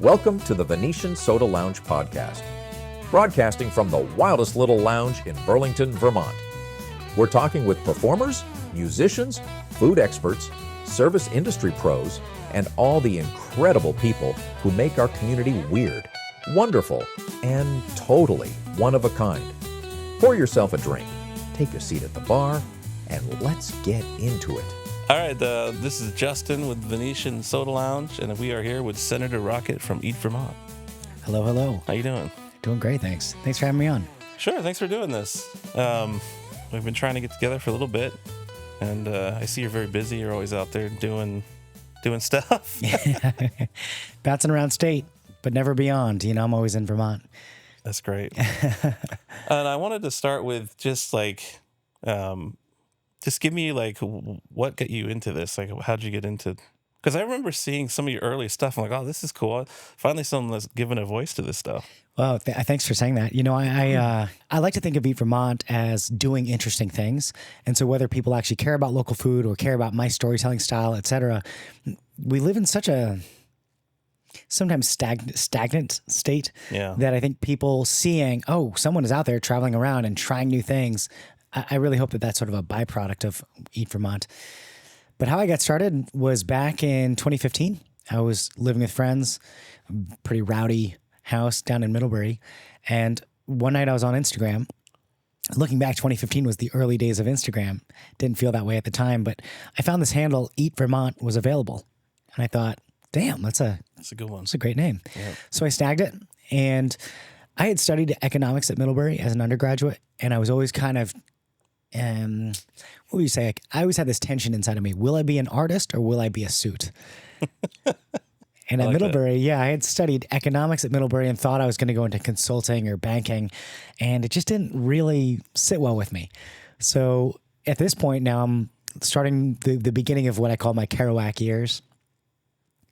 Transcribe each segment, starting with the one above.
Welcome to the Venetian Soda Lounge podcast, broadcasting from the wildest little lounge in Burlington, Vermont. We're talking with performers, musicians, food experts, service industry pros, and all the incredible people who make our community weird, wonderful, and totally one of a kind. Pour yourself a drink, take a seat at the bar, and let's get into it. All right, this is Justin with Venetian Soda Lounge, and we are here with Senator Rocket from Eat Vermont. Hello, hello. How you doing? Doing great, thanks. Thanks for having me on. Sure, thanks for doing this. We've been trying to get together for a little bit, and I see you're very busy. You're always out there doing stuff. Bouncing around state, but never beyond. You know, I'm always in Vermont. That's great. And I wanted to start with just give me what got you into this? Like, how'd you get into? Because I remember seeing some of your early stuff. I'm like, oh, this is cool. Finally, someone that's given a voice to this stuff. Well, thanks for saying that. You know, I like to think of Eat Vermont as doing interesting things. And so whether people actually care about local food or care about my storytelling style, et cetera, we live in such a sometimes stagnant state that I think people seeing, oh, someone is out there traveling around and trying new things. I really hope that that's sort of a byproduct of Eat Vermont. But how I got started was back in 2015. I was living with friends, a pretty rowdy house down in Middlebury. And one night I was on Instagram. Looking back, 2015 was the early days of Instagram. Didn't feel that way at the time, but I found this handle, Eat Vermont, was available. And I thought, damn, that's a good one. That's a great name. Yeah. So I snagged it. And I had studied economics at Middlebury as an undergraduate. And I was always kind of what would you say? Like, I always had this tension inside of me. Will I be an artist or will I be a suit? And at Middlebury, I had studied economics at Middlebury and thought I was going to go into consulting or banking. And it just didn't really sit well with me. So at this point now, I'm starting the beginning of what I call my Kerouac years.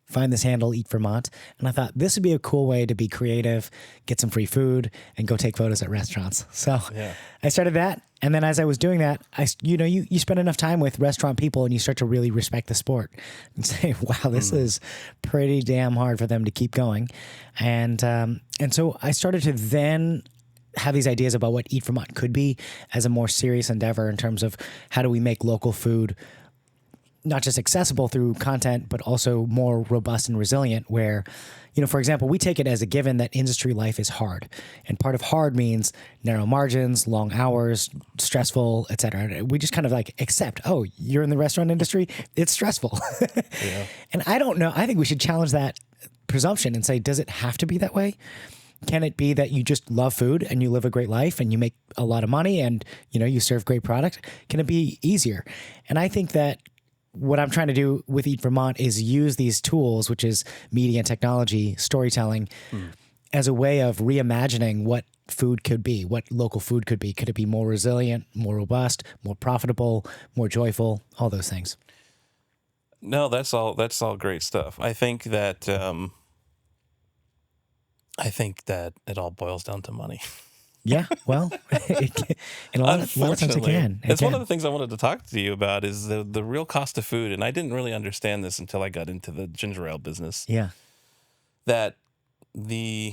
Find this handle, Eat Vermont. And I thought this would be a cool way to be creative, get some free food, and go take photos at restaurants. So I started that. And then as I was doing that, you spend enough time with restaurant people and you start to really respect the sport and say, wow, this is pretty damn hard for them to keep going. And so I started to then have these ideas about what Eat Vermont could be as a more serious endeavor in terms of how do we make local food not just accessible through content, but also more robust and resilient where, you know, for example, we take it as a given that industry life is hard. And part of hard means narrow margins, long hours, stressful, et cetera. We just kind of like accept, oh, you're in the restaurant industry, it's stressful. And I don't know. I think we should challenge that presumption and say, does it have to be that way? Can it be that you just love food and you live a great life and you make a lot of money and, you know, you serve great product? Can it be easier? And I think that what I'm trying to do with Eat Vermont is use these tools, which is media and technology, storytelling, as a way of reimagining what food could be, what local food could be. Could it be more resilient, more robust, more profitable, more joyful, all those things? No, that's all great stuff. I think that it all boils down to money. Yeah, well, in a lot of sense it can. It's one of the things I wanted to talk to you about is the real cost of food, and I didn't really understand this until I got into the ginger ale business. Yeah, that the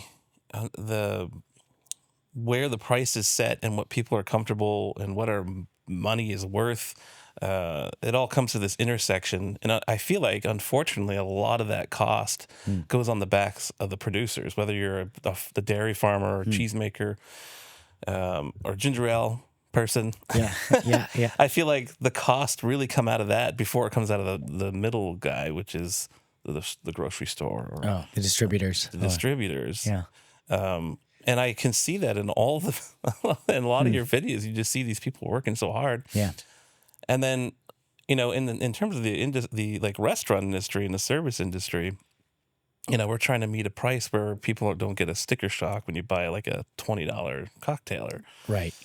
where the price is set and what people are comfortable and what our money is worth, it all comes to this intersection, and I feel like, unfortunately, a lot of that cost goes on the backs of the producers, whether you're the dairy farmer or cheesemaker. Or ginger ale person. Yeah. I feel like the cost really come out of that before it comes out of the middle guy, which is the grocery store. Or the distributors. Distributors. Yeah. And I can see that in all in a lot of your videos. You just see these people working so hard. Yeah. And then, you know, in terms of the like restaurant industry and the service industry, you know, we're trying to meet a price where people don't get a sticker shock when you buy like a $20 cocktail. Right.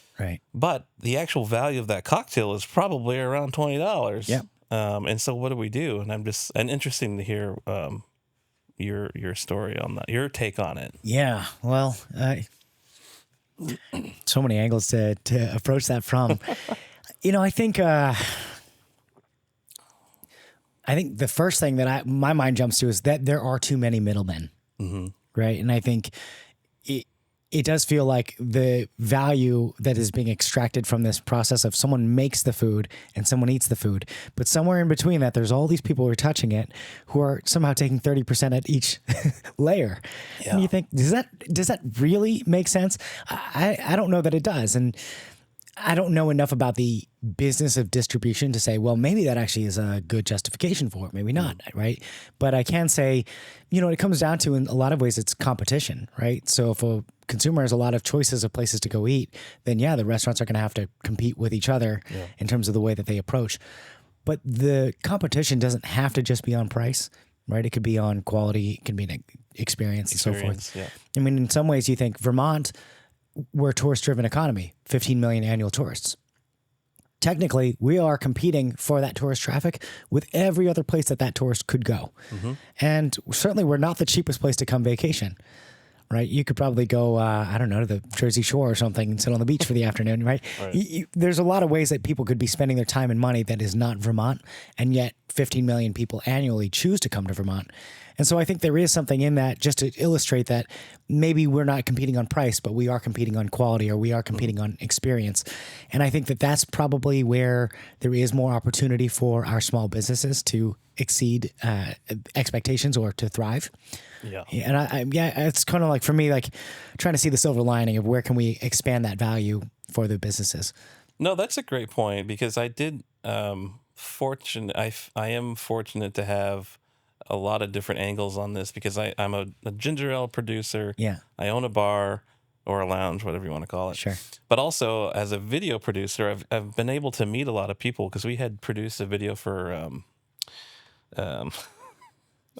But the actual value of that cocktail is probably around $20. Yeah. And so what do we do? And interesting to hear your story on that, your take on it. Yeah. Well, so many angles to approach that from. You know, I think the first thing that my mind jumps to is that there are too many middlemen. right? And I think it does feel like the value that is being extracted from this process of someone makes the food and someone eats the food, but somewhere in between that, there's all these people who are touching it who are somehow taking 30% at each layer. Yeah. And you think, does that really make sense? I don't know that it does. And I don't know enough about the business of distribution to say, well, maybe that actually is a good justification for it. Maybe not, right? But I can say, it comes down to, in a lot of ways, it's competition, right? So if a consumer has a lot of choices of places to go eat, then yeah, the restaurants are going to have to compete with each other in terms of the way that they approach. But the competition doesn't have to just be on price, right? It could be on quality, it can be an experience and so forth. Yeah. I mean, in some ways, you think Vermont, we're a tourist-driven economy, 15 million annual tourists. Technically, we are competing for that tourist traffic with every other place that tourist could go. And certainly we're not the cheapest place to come vacation, right? You could probably go, to the Jersey Shore or something and sit on the beach for the afternoon, right? There's a lot of ways that people could be spending their time and money that is not Vermont, and yet 15 million people annually choose to come to Vermont. And so I think there is something in that, just to illustrate that maybe we're not competing on price, but we are competing on quality, or we are competing on experience. And I think that that's probably where there is more opportunity for our small businesses to exceed expectations or to thrive. Yeah. And it's kind of like, for me, like trying to see the silver lining of where can we expand that value for the businesses. No, that's a great point, because I did I am fortunate to have a lot of different angles on this, because I'm a ginger ale producer. Yeah. I own a bar or a lounge, whatever you want to call it. Sure. But also as a video producer, I've been able to meet a lot of people, because we had produced a video for I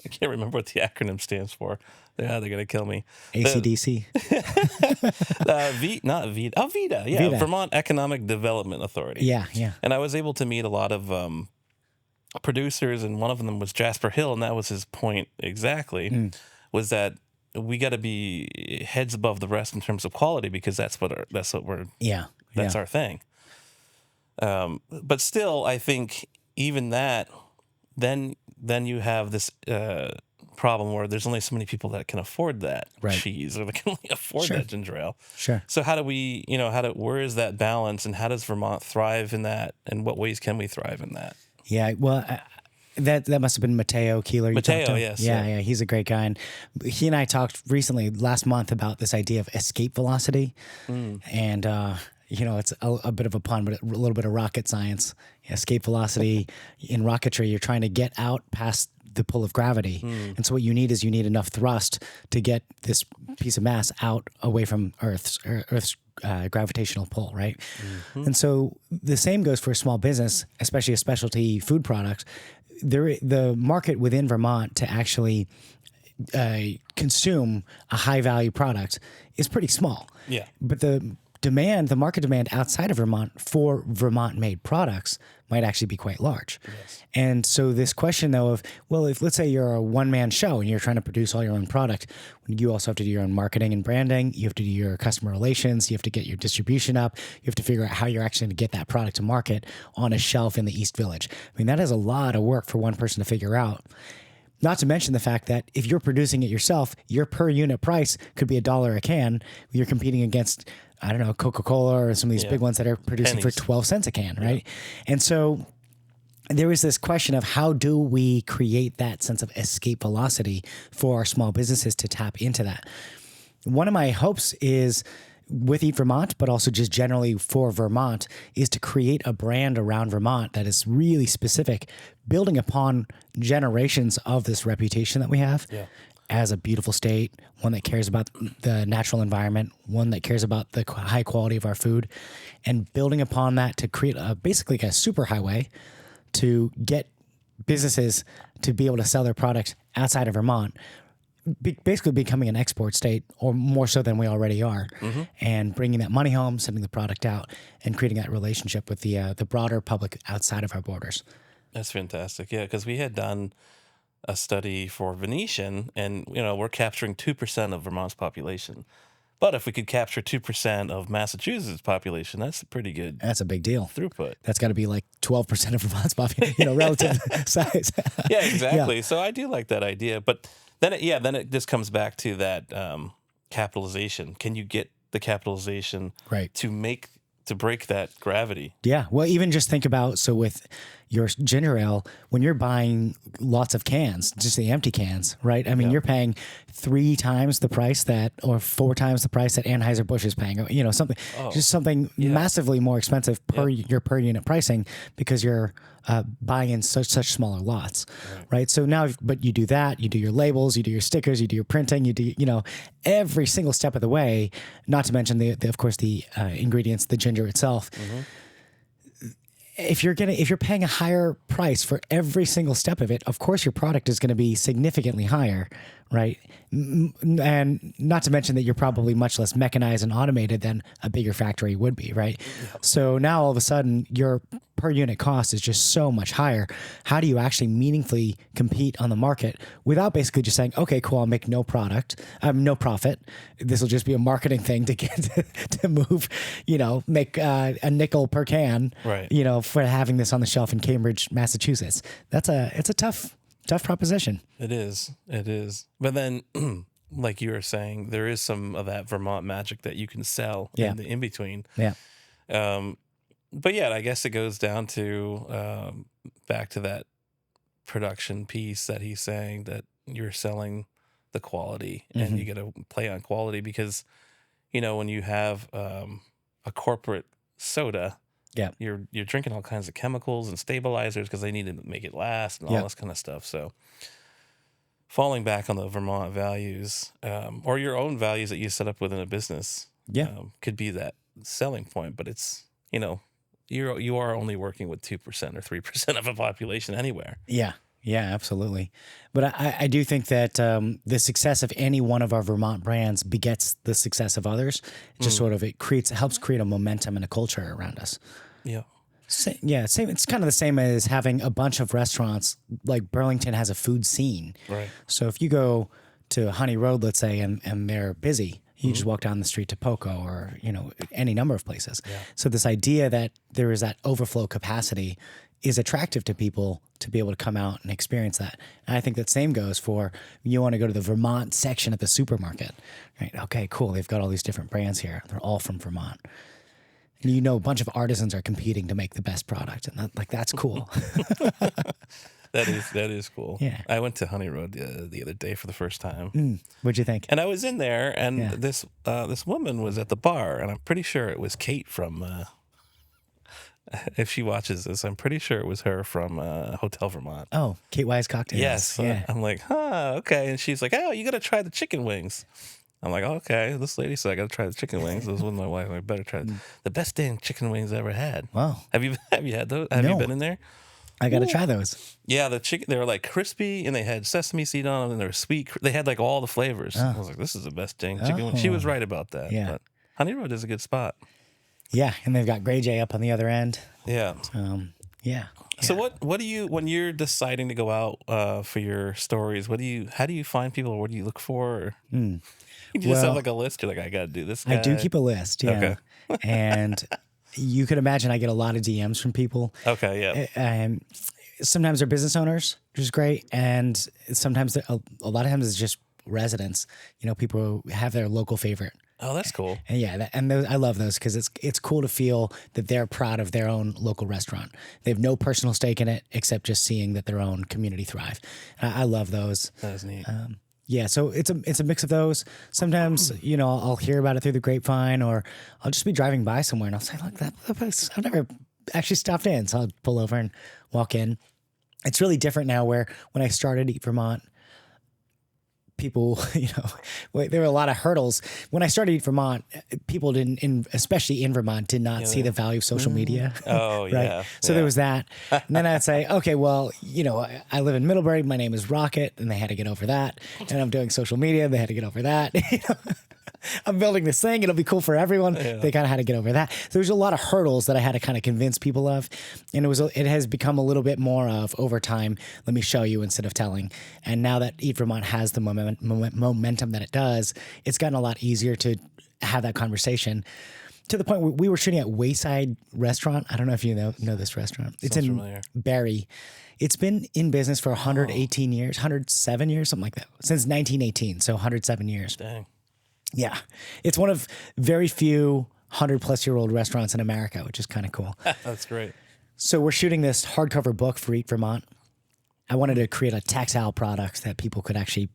can't remember what the acronym stands for. Yeah, they're gonna kill me. ACDC. VEDA. Yeah, VEDA. Vermont Economic Development Authority. Yeah. And I was able to meet a lot of producers, and one of them was Jasper Hill, and that was his point exactly, was that we got to be heads above the rest in terms of quality, because that's our thing. But still, I think even that, then you have this problem where there's only so many people that can afford that cheese, or that can only afford that ginger ale. Sure. So how do we, where is that balance, and how does Vermont thrive in that, and what ways can we thrive in that? Yeah, well, that must have been Mateo Keeler. Mateo, yes. Yeah, he's a great guy. And he and I talked recently, last month, about this idea of escape velocity. And, it's a bit of a pun, but a little bit of rocket science. Escape velocity in rocketry, you're trying to get out past the pull of gravity. And so what you need is enough thrust to get this piece of mass out away from Earth's gravitational pull, right? And so the same goes for a small business, especially a specialty food product. The market within Vermont to actually consume a high value product is pretty small. Yeah. But the market demand outside of Vermont for Vermont-made products might actually be quite large. Yes. And so this question, though, of, well, if let's say you're a one-man show and you're trying to produce all your own product, you also have to do your own marketing and branding. You have to do your customer relations. You have to get your distribution up. You have to figure out how you're actually going to get that product to market on a shelf in the East Village. I mean, that is a lot of work for one person to figure out. Not to mention the fact that if you're producing it yourself, your per unit price could be $1 a can. You're competing against, Coca-Cola or some of these big ones that are producing pennies for 12 cents a can, right? And so there is this question of how do we create that sense of escape velocity for our small businesses to tap into that. One of my hopes is with Eat Vermont, but also just generally for Vermont, is to create a brand around Vermont that is really specific, building upon generations of this reputation that we have as a beautiful state, one that cares about the natural environment, one that cares about the high quality of our food, and building upon that to create basically a super highway to get businesses to be able to sell their product outside of Vermont, basically becoming an export state, or more so than we already are, and bringing that money home, sending the product out, and creating that relationship with the broader public outside of our borders. That's fantastic. Yeah, because we had done a study for Venetian, and we're capturing 2% of Vermont's population. But if we could capture 2% of Massachusetts' population, that's a pretty good. That's a big deal. Throughput. That's got to be like 12% of Vermont's population, relative size. Yeah, exactly. Yeah. So I do like that idea, but then it just comes back to that capitalization. Can you get the capitalization Right. to break that gravity? Yeah. Well, even just think about, so with your ginger ale, when you're buying lots of cans, just the empty cans, right? I mean, you're paying 3 times the price or 4 times the price that Anheuser-Busch is paying, something massively more expensive per your per unit pricing, because you're buying in such smaller lots, right? So now, but you do that, you do your labels, you do your stickers, you do your printing, you do, every single step of the way, not to mention of course the ingredients, the ginger itself. If you're paying a higher price for every single step of it, of course your product is going to be significantly higher, right? And not to mention that you're probably much less mechanized and automated than a bigger factory would be, right? So now all of a sudden your per unit cost is just so much higher. How do you actually meaningfully compete on the market without basically just saying, okay, cool, I'll make no profit. This will just be a marketing thing to get to move, make a nickel per can, right? For having this on the shelf in Cambridge, Massachusetts. It's a tough proposition. It is. But then, like you were saying, there is some of that Vermont magic that you can sell in the in-between. Yeah. But yeah, I guess it goes down to back to that production piece that he's saying, that you're selling the quality and you got to play on quality, because, when you have a corporate soda, you're drinking all kinds of chemicals and stabilizers because they need to make it last and all this kind of stuff. So falling back on the Vermont values, or your own values that you set up within a business, could be that selling point. But it's, you are only working with 2% or 3% of a population anywhere. Yeah, absolutely. But I do think that the success of any one of our Vermont brands begets the success of others. Just sort of helps create a momentum and a culture around us. Yeah. Same. It's kind of the same as having a bunch of restaurants. Like Burlington has a food scene. Right. So if you go to Honey Road, let's say, and they're busy, you just walk down the street to Poco or, any number of places. Yeah. So this idea that there is that overflow capacity is attractive to people to be able to come out and experience that. And I think that same goes for, you want to go to the Vermont section at the supermarket, right? Okay, cool. They've got all these different brands here. They're all from Vermont. And a bunch of artisans are competing to make the best product. And that's cool. That is cool. Yeah. I went to Honey Road the other day for the first time. What'd you think? And I was in there, and this woman was at the bar, and I'm pretty sure it was Kate from. If she watches this, I'm pretty sure it was her from Hotel Vermont. Oh, Kate Wise Cocktails. Yes. Yeah. I'm like, okay. And she's like, oh, you got to try the chicken wings. I'm like, okay. This lady said I got to try the chicken wings. This was with my wife. I better try the best dang chicken wings I ever had. Wow. Have you had those? Have you been in there? I got to try those. Yeah, the chicken, they were like crispy, and they had sesame seed on them, and they were sweet. They had like all the flavors. I was like, this is the best dang chicken wing. She was right about that. Yeah. But Honey Road is a good spot. Yeah, and they've got Grey J up on the other end. Yeah. Yeah. So what do you, when you're deciding to go out for your stories, how do you find people, or what do you look for? Or, you just have like a list. You're like, I got to do this guy. I do keep a list. Yeah. Okay. And you could imagine I get a lot of DMs from people. Okay. Yeah. And sometimes they're business owners, which is great. And sometimes a lot of times it's just residents, people who have their local favorite. Oh, that's cool. And I love those because it's cool to feel that they're proud of their own local restaurant. They have no personal stake in it except just seeing that their own community thrive. I love those. That's neat. So it's a mix of those. Sometimes, I'll hear about it through the grapevine, or I'll just be driving by somewhere and I'll say, look, that place, I've never actually stopped in. So I'll pull over and walk in. It's really different now, where when I started Eat Vermont, people, there were a lot of hurdles. When I started Eat Vermont, people especially in Vermont, did not see the value of social media. Oh, right? yeah. So there was that. And then I'd say, okay, well, I live in Middlebury. My name is Rocket, and they had to get over that. And I'm doing social media. They had to get over that. I'm building this thing. It'll be cool for everyone. Yeah. They kind of had to get over that. So there's a lot of hurdles that I had to kind of convince people of. And it has become a little bit more of, over time, let me show you instead of telling. And now that Eat Vermont has the momentum that it does, it's gotten a lot easier to have that conversation. to the point where we were shooting at Wayside Restaurant. I don't know if you know this restaurant. It's in familiar. Barrie. It's been in business for 118 years, 107 years, something like that, since 1918. So 107 years. Dang. Yeah. It's one of very few 100-plus-year-old restaurants in America, which is kind of cool. That's great. So we're shooting this hardcover book for Eat Vermont. I wanted to create a tactile product that people could actually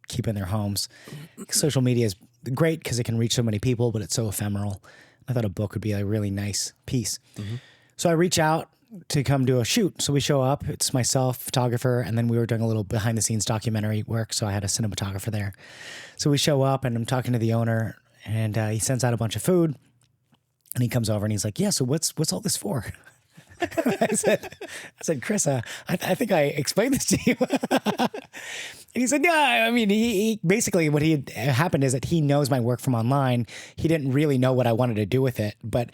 keep in their homes. Social media is great because it can reach so many people, but it's so ephemeral. I thought a book would be a really nice piece. So I reach out to come do a shoot. So we show up. It's myself, photographer, and then we were doing a little behind-the-scenes documentary work, so I had a cinematographer there. So we show up, and I'm talking to the owner, and he sends out a bunch of food, and he comes over, and he's like, yeah, so what's all this for? I said, Chris, I think I explained this to you. And he said, no, I mean, he basically what he had happened is that he knows my work from online. He didn't really know what I wanted to do with it, but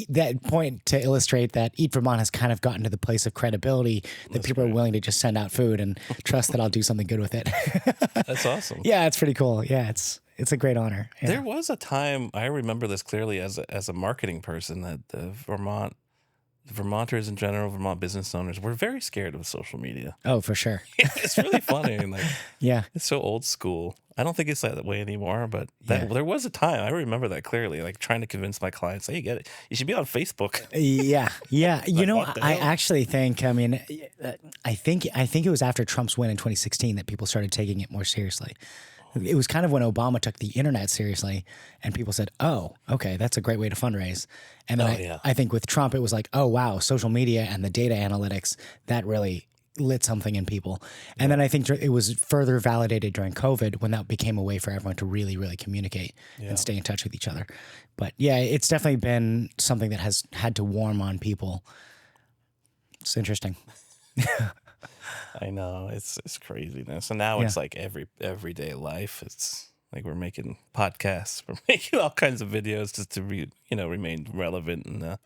that point to illustrate that Eat Vermont has kind of gotten to the place of credibility that people are willing to just send out food and trust that I'll do something good with it. That's awesome. Yeah, it's pretty cool. Yeah, it's a great honor. Yeah. There was a time, I remember this clearly as a marketing person, that the Vermonters in general, Vermont business owners, were very scared of social media. Oh, for sure. It's really funny. And Yeah. it's so old school. I don't think it's that way anymore, but there was a time, I remember that clearly, like trying to convince my clients, hey, you should be on Facebook. Yeah. Yeah. You know, what the I hell? actually think, I mean, I think it was after Trump's win in 2016 that people started taking it more seriously. It was kind of when Obama took the internet seriously and people said, oh, okay, that's a great way to fundraise. And then I think with Trump, it was like, oh, wow, social media and the data analytics, that really lit something in people. And then I think it was further validated during COVID when that became a way for everyone to really, really communicate and stay in touch with each other. But yeah, it's definitely been something that has had to warm on people. It's interesting. I know, it's craziness. And now it's like everyday life. It's like we're making podcasts, we're making all kinds of videos just to remain relevant. And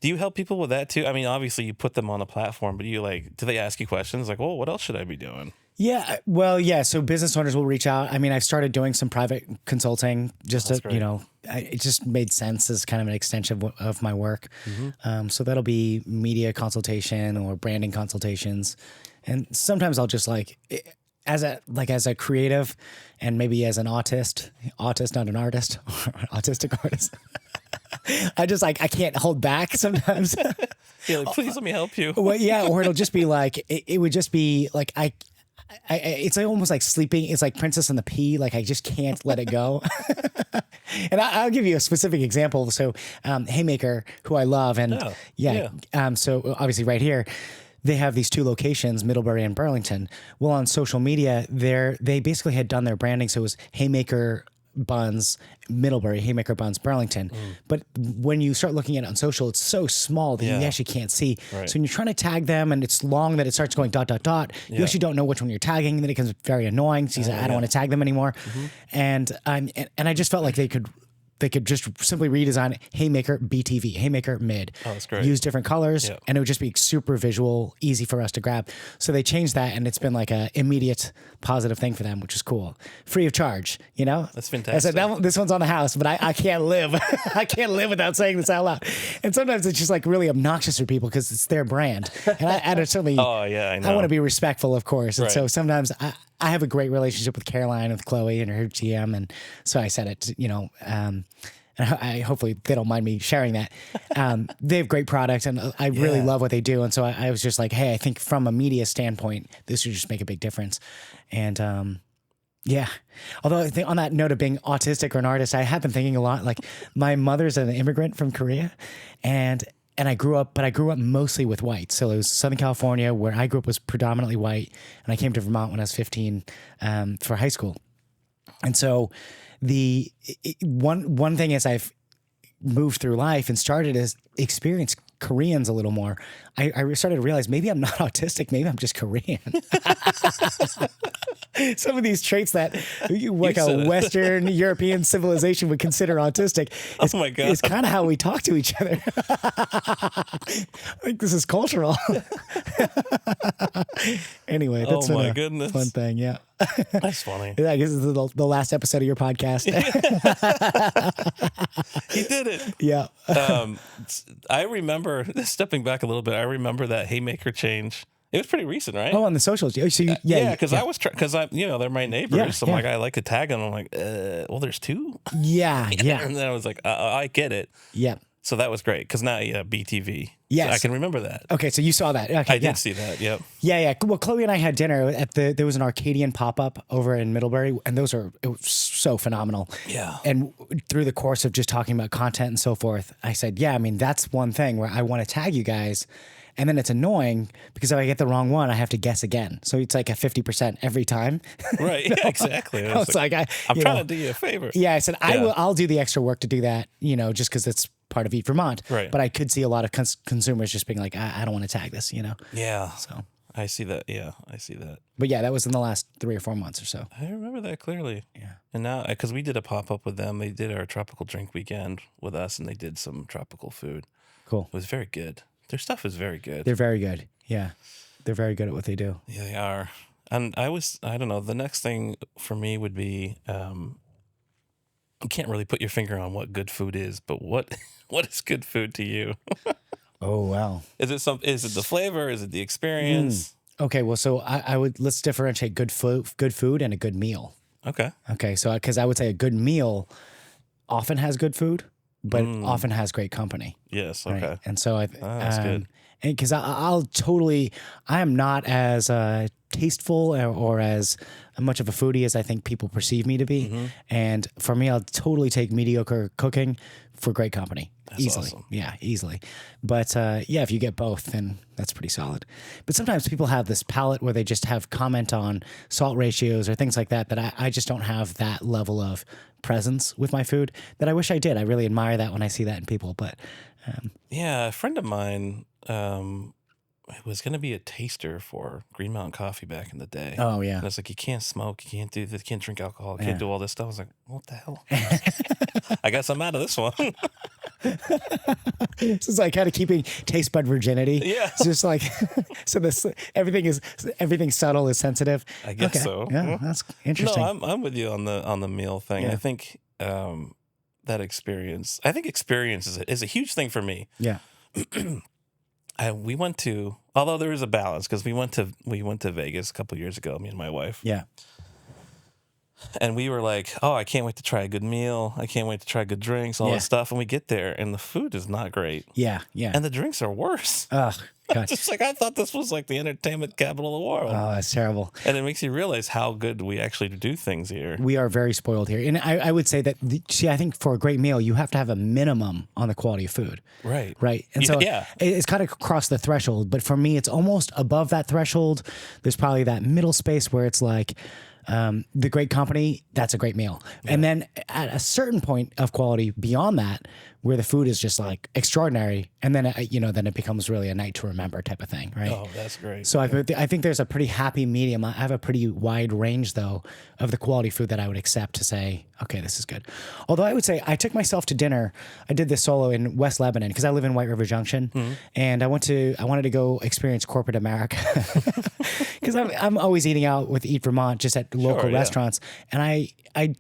do you help people with that too? I mean, obviously you put them on a platform, but do they ask you questions like, well, what else should I be doing? Yeah, well, yeah. So business owners will reach out. I mean, I've started doing some private consulting just to, it just made sense as kind of an extension of my work. So that'll be media consultation or branding consultations. And sometimes I'll just as a creative and maybe as an autist, not an artist, or an autistic artist. I can't hold back sometimes. Yeah, like, please let me help you. Well, yeah, or it'll just be like, it would just be like, it's almost like sleeping. It's like Princess and the Pea. Like I just can't let it go. And I'll give you a specific example. So Haymaker, who I love, and so obviously right here, they have these two locations, Middlebury and Burlington. Well, on social media, they basically had done their branding. So it was Haymaker Buns, Middlebury, Haymaker Buns, Burlington. But when you start looking at it on social, it's so small that you actually can't see. Right. So when you're trying to tag them and it's long that it starts going ... You actually don't know which one you're tagging. And then it becomes very annoying. So you say, I don't want to tag them anymore. And I just felt like they could just simply redesign Haymaker BTV, Haymaker Mid. Oh, that's great. Use different colors, and it would just be super visual, easy for us to grab. So they changed that, and it's been like a immediate positive thing for them, which is cool. Free of charge, That's fantastic. I said, this one's on the house, but I can't live. I can't live without saying this out loud. And sometimes it's just like really obnoxious for people because it's their brand. And I certainly, I know. I want to be respectful, of course. And so sometimes I have a great relationship with Caroline, with Chloe and her GM. And so I said it, and I hopefully they don't mind me sharing that. They have great products and I really love what they do. And so I was just like, hey, I think from a media standpoint, this would just make a big difference. And although I think on that note of being autistic or an artist, I have been thinking a lot, like my mother's an immigrant from Korea and I grew up mostly with whites. So it was Southern California where I grew up was predominantly white. And I came to Vermont when I was 15 for high school. And so one thing as I've moved through life and started to experience Koreans a little more, I started to realize maybe I'm not autistic, maybe I'm just Korean. Some of these traits that a Western European civilization would consider autistic is kind of how we talk to each other. I think this is cultural. Anyway, that's goodness. Fun thing, yeah. That's funny. I guess this is the last episode of your podcast. He did it. Yeah. I remember, stepping back a little bit, I remember that haymaker change. It was pretty recent, right? Oh, on the socials. So Because I was because I they're my neighbors. Yeah, so I'm like, I like to tag them. I'm like, well, there's two. Yeah. And then I was like, I get it. Yeah. So that was great because now BTV. Yes. So I can remember that. Okay, so you saw that. Okay, I did see that. Yep. Yeah. Well, Chloe and I had dinner at there was an Arcadian pop-up over in Middlebury, and it was so phenomenal. Yeah. And through the course of just talking about content and so forth, I said, yeah, I mean, that's one thing where I want to tag you guys. And then it's annoying because if I get the wrong one, I have to guess again. So it's like a 50% every time. Right. Yeah, exactly. I was like, I'm trying to do you a favor. Yeah, I said, I'll do the extra work to do that, just because it's part of Eat Vermont. Right. But I could see a lot of consumers just being like, I don't want to tag this, Yeah. So I see that. Yeah, I see that. But yeah, that was in the last 3 or 4 months or so. I remember that clearly. Yeah. And now, because we did a pop-up with them, they did our tropical drink weekend with us, and they did some tropical food. Cool. It was very good. Their stuff is very good. They're very good. Yeah. They're very good at what they do. Yeah, they are. And I don't know, the next thing for me would be, you can't really put your finger on what good food is, but what is good food to you? Oh, wow. Is it the flavor? Is it the experience? Okay, well, so let's differentiate good food and a good meal. Okay. Okay, so because I would say a good meal often has good food, but often has great company. Yes. Right? Okay. And so That's good. And because I am not as tasteful or as much of a foodie as I think people perceive me to be. Mm-hmm. And for me, I'll totally take mediocre cooking for great company. That's easily. awesome. Yeah, easily. But if you get both, then that's pretty solid. But sometimes people have this palate where they just have comment on salt ratios or things like that I just don't have that level of presence with my food that I wish I did. I really admire that when I see that in people. But yeah, a friend of mine was going to be a taster for Green Mountain Coffee back in the day. Oh, yeah. And it's like, you can't smoke, you can't do this, you can't drink alcohol, you can't do all this stuff. I was like, what the hell? I guess I'm out of this one. It's like kind of keeping taste bud virginity. Yeah. It's just like, so everything subtle is sensitive. I guess so. Yeah, that's interesting. No, I'm with you on the meal thing. Yeah. I think that experience is a huge thing for me. Yeah. We went to, although there is a balance, because we went to Vegas a couple years ago, me and my wife. Yeah. And we were like, oh, I can't wait to try a good meal. I can't wait to try good drinks, all this stuff. And we get there, and the food is not great. Yeah. Yeah. And the drinks are worse. Oh, God. Just like, I thought this was like the entertainment capital of the world. Oh, that's terrible. And it makes you realize how good we actually do things here. We are very spoiled here. And I would say that, I think for a great meal, you have to have a minimum on the quality of food. Right. Right. And so it's kind of crossed the threshold. But for me, it's almost above that threshold. There's probably that middle space where it's like, the great company, that's a great meal. Yeah. And then at a certain point of quality beyond that, where the food is just like extraordinary, and then then it becomes really a night to remember type of thing, right? Oh, that's great. So I think there's a pretty happy medium. I have a pretty wide range though of the quality food that I would accept to say, okay, this is good. Although I would say I took myself to dinner. I did this solo in West Lebanon because I live in White River Junction, and I wanted to go experience corporate America because I'm always eating out with Eat Vermont just at local restaurants, and I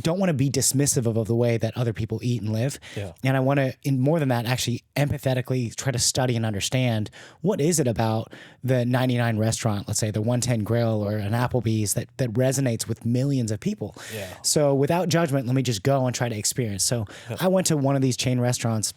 don't want to be dismissive of the way that other people eat and live. Yeah. And I want to, in more than that, actually empathetically try to study and understand what is it about the 99 restaurant, let's say the 110 Grill or an Applebee's that resonates with millions of people. Yeah. So without judgment, let me just go and try to experience. So I went to one of these chain restaurants,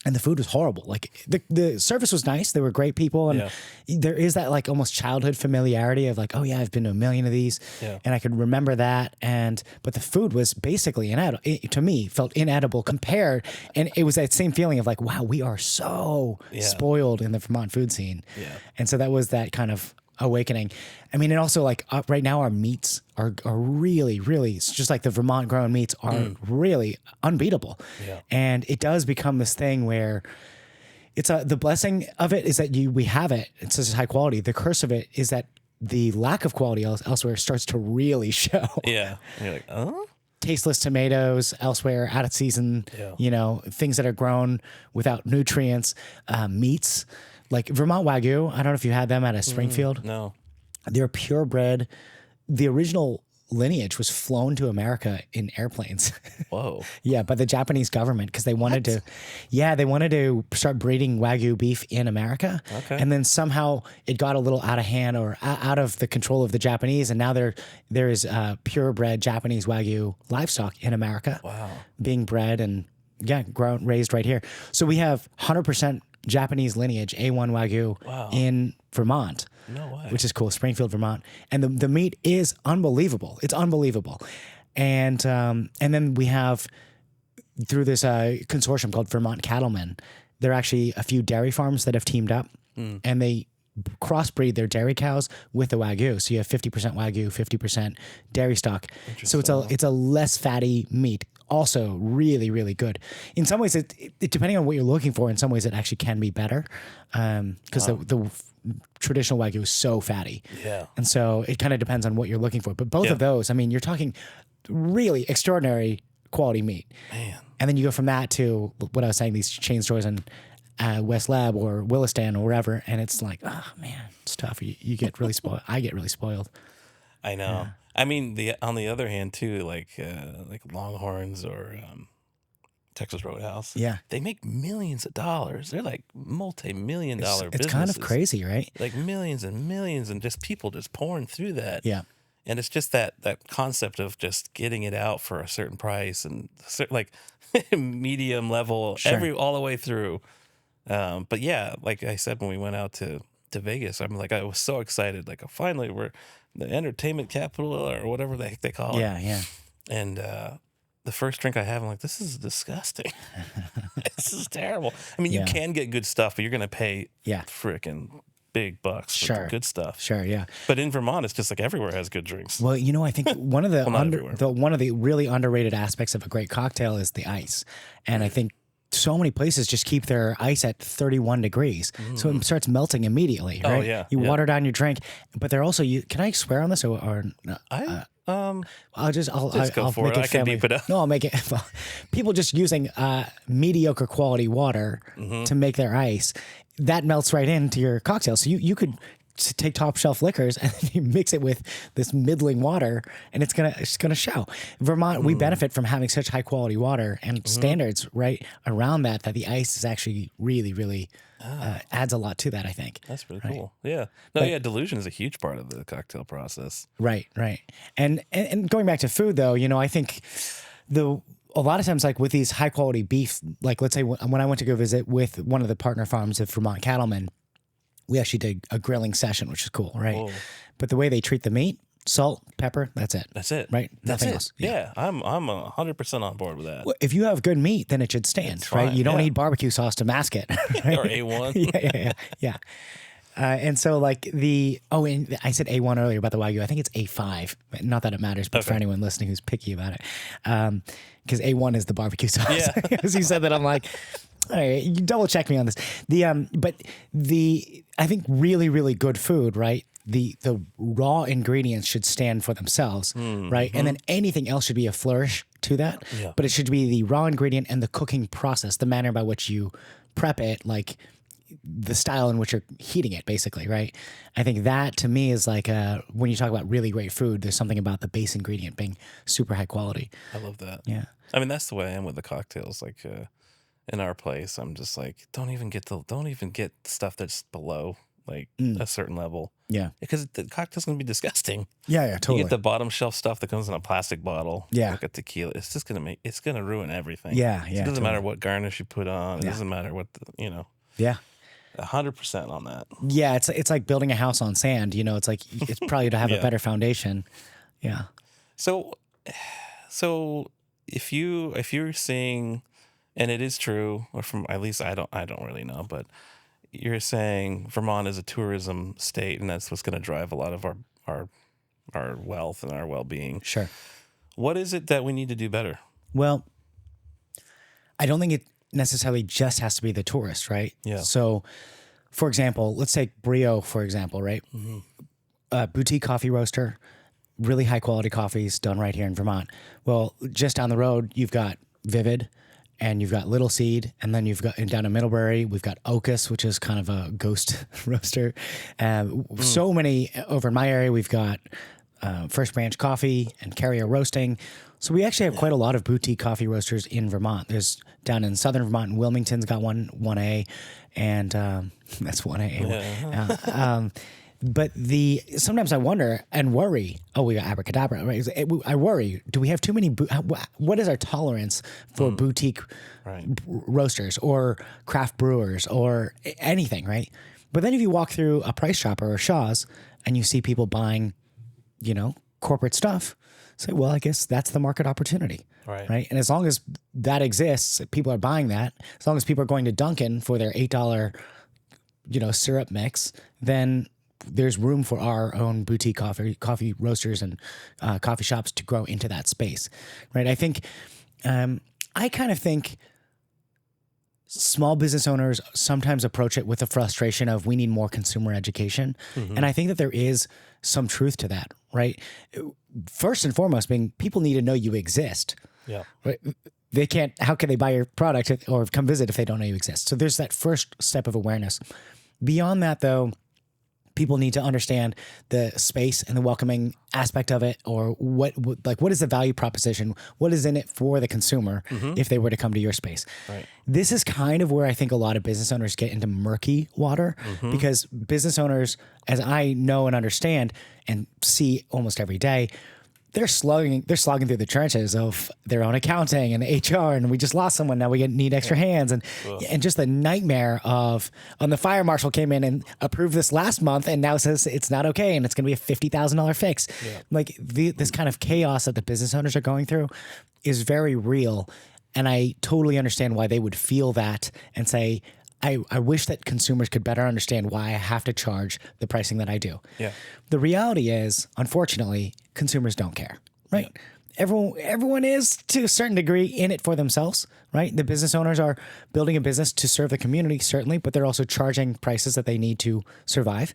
and the food was horrible. Like the service was nice. They were great people. And there is that like almost childhood familiarity of like, oh yeah, I've been to a million of these and I could remember that. But the food was basically inedible. It, to me, felt inedible compared. And it was that same feeling of like, wow, we are so spoiled in the Vermont food scene. Yeah. And so that was that kind of awakening. I mean, and also like right now our meats are really, really, it's just like the Vermont grown meats are really unbeatable. Yeah. And it does become this thing where it's the blessing of it is that we have it. It's such high quality. The curse of it is that the lack of quality elsewhere starts to really show. Yeah. And you're like, oh? Tasteless tomatoes elsewhere, out of season, things that are grown without nutrients, meats. Like Vermont Wagyu, I don't know if you had them at a Springfield. No. They're purebred. the original lineage was flown to America in airplanes. Whoa. Yeah, by the Japanese government because they wanted they wanted to start breeding Wagyu beef in America. Okay. And then somehow it got a little out of hand or out of the control of the Japanese, and now there is purebred Japanese Wagyu livestock in America. Wow. Being bred and raised right here. So we have 100% Japanese lineage A1 Wagyu in Vermont. No way. Which is cool, Springfield, Vermont. And the meat is unbelievable. It's unbelievable. And then we have, through this consortium called Vermont Cattlemen, there are actually a few dairy farms that have teamed up and they crossbreed their dairy cows with the Wagyu. So you have 50% Wagyu, 50% dairy stock. So it's a less fatty meat. Also really, really good. In some ways, it depending on what you're looking for, in some ways it actually can be better because the traditional Wagyu is so fatty. Yeah. And so it kind of depends on what you're looking for. But both of those, I mean, you're talking really extraordinary quality meat. Man. And then you go from that to what I was saying, these chain stores in West Lab or Williston or wherever. And it's like, oh man, it's tough. You get really spoiled. I get really spoiled. I know. Yeah. I mean, on the other hand too, like Longhorns or Texas Roadhouse. Yeah. They make millions of dollars. They're like multi-million dollar businesses. It's kind of crazy, right? Like millions and millions and just people just pouring through that. Yeah. And it's just that concept of just getting it out for a certain price and like medium level all the way through. But yeah, like I said, when we went out to Vegas, I was so excited. Like finally we're the entertainment capital or whatever the heck they call it. Yeah, yeah. And the first drink I have, I'm like, this is disgusting. This is terrible. I mean, you can get good stuff, but you're going to pay freaking big bucks for the good stuff. Sure, yeah. But in Vermont, it's just like everywhere has good drinks. Well, I think one of the one of the really underrated aspects of a great cocktail is the ice. And I think so many places just keep their ice at 31 degrees. So it starts melting immediately, right? Oh, yeah. You water down your drink. But they're also, can I swear on this or I'll go for make it. I can beep it up. No, I'll make it. People just using mediocre quality water to make their ice, that melts right into your cocktail. So you could take top shelf liquors and you mix it with this middling water, and it's gonna show. Vermont, we benefit from having such high quality water and standards right around that the ice is actually really, really adds a lot to that, I think. That's really cool. Yeah. No, dilution is a huge part of the cocktail process. Right. And going back to food though, I think a lot of times, like with these high quality beef, like let's say when I went to go visit with one of the partner farms of Vermont Cattlemen, we actually did a grilling session, which is cool, right? Whoa. But the way they treat the meat, salt, pepper, that's it. That's it. Right? Nothing else. Yeah, I'm 100% on board with that. Well, if you have good meat, then it should stand, right? You don't need barbecue sauce to mask it. Right? Or A1. Yeah. And so like and I said A1 earlier about the Wagyu. I think it's A5. Not that it matters, but for anyone listening who's picky about it. Because A1 is the barbecue sauce. Yeah. As you said that, I'm like, all right, you double check me on this. I think really, really good food, right? The raw ingredients should stand for themselves, right? And then anything else should be a flourish to that. Yeah. But it should be the raw ingredient and the cooking process, the manner by which you prep it, like the style in which you're heating it, basically, right? I think that to me is like when you talk about really great food, there's something about the base ingredient being super high quality. I love that. Yeah. I mean, that's the way I am with the cocktails. Like in our place, I'm just like, don't even get stuff that's below like a certain level. Yeah. Because the cocktail's going to be disgusting. Yeah, totally. You get the bottom shelf stuff that comes in a plastic bottle. Yeah. Like a tequila. It's just going to ruin everything. Yeah, It doesn't matter what garnish you put on. It doesn't matter what Yeah. 100% on that. Yeah, it's like building a house on sand. It's like it's probably to have a better foundation. Yeah. So if you're seeing, and it is true, or from at least I don't really know, but you're saying Vermont is a tourism state, and that's what's going to drive a lot of our wealth and our well-being. Sure. What is it that we need to do better? Well, I don't think it necessarily just has to be the tourist, right? Yeah. So, for example, let's take Brio, for example, right? Boutique coffee roaster, really high quality coffees done right here in Vermont. Well, just down the road, you've got Vivid, and you've got Little Seed, and then you've got down in Middlebury, we've got Ocus, which is kind of a ghost roaster. So many over in my area. We've got First Branch Coffee and Carrier Roasting. So we actually have quite a lot of boutique coffee roasters in Vermont. There's down in southern Vermont, and Wilmington's got 1A, and that's 1A. But sometimes I wonder and worry. Oh, we got abracadabra, right? I worry. Do we have too many? What is our tolerance for boutique roasters or craft brewers or anything, right? But then if you walk through a Price Chopper or Shaw's and you see people buying, corporate stuff, say, well, I guess that's the market opportunity, right? And as long as that exists, people are buying that. As long as people are going to Dunkin' for their $8, syrup mix, then there's room for our own boutique coffee roasters and coffee shops to grow into that space, right? I think, I kind of think small business owners sometimes approach it with the frustration of we need more consumer education. And I think that there is some truth to that, right? First and foremost being people need to know you exist. Yeah. Right? How can they buy your product or come visit if they don't know you exist? So there's that first step of awareness. Beyond that though, people need to understand the space and the welcoming aspect of it, or what is the value proposition? What is in it for the consumer if they were to come to your space? Right. This is kind of where I think a lot of business owners get into murky water because business owners, as I know and understand and see almost every day, they're slogging through the trenches of their own accounting and HR, and we just lost someone. Now we need extra hands, and just the nightmare of the fire marshal came in and approved this last month, and now says it's not okay, and it's going to be a $50,000 fix. Yeah. Like this kind of chaos that the business owners are going through is very real, and I totally understand why they would feel that and say, I wish that consumers could better understand why I have to charge the pricing that I do. Yeah. The reality is, unfortunately, consumers don't care, right? Yeah. Everyone is to a certain degree in it for themselves, right? The business owners are building a business to serve the community, certainly, but they're also charging prices that they need to survive.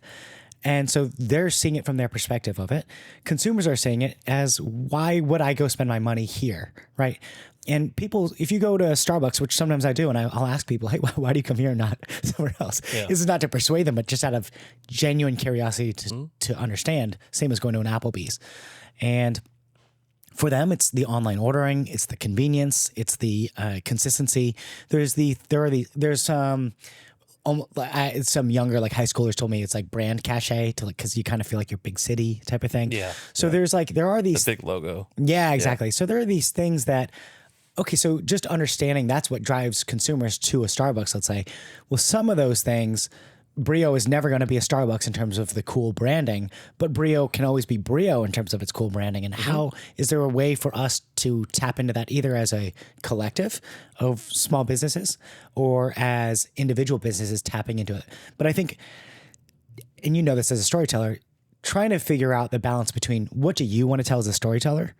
And so they're seeing it from their perspective of it. Consumers are seeing it as, why would I go spend my money here, right? And people, if you go to Starbucks, which sometimes I do, and I'll ask people, hey, why do you come here and not somewhere else? Yeah. This is not to persuade them, but just out of genuine curiosity to understand, same as going to an Applebee's. And for them, it's the online ordering, it's the convenience, it's the consistency. There's some younger like high schoolers told me it's like brand cachet to because you kind of feel like you're big city type of thing. Yeah. So there are these the big logo. Yeah, exactly. Yeah. So there are these things that. Okay, so just understanding that's what drives consumers to a Starbucks, let's say. Well, some of those things, Brio is never going to be a Starbucks in terms of the cool branding, but Brio can always be Brio in terms of its cool branding. And how is there a way for us to tap into that either as a collective of small businesses or as individual businesses tapping into it? But I think, and you know this as a storyteller, trying to figure out the balance between what do you want to tell as a storyteller?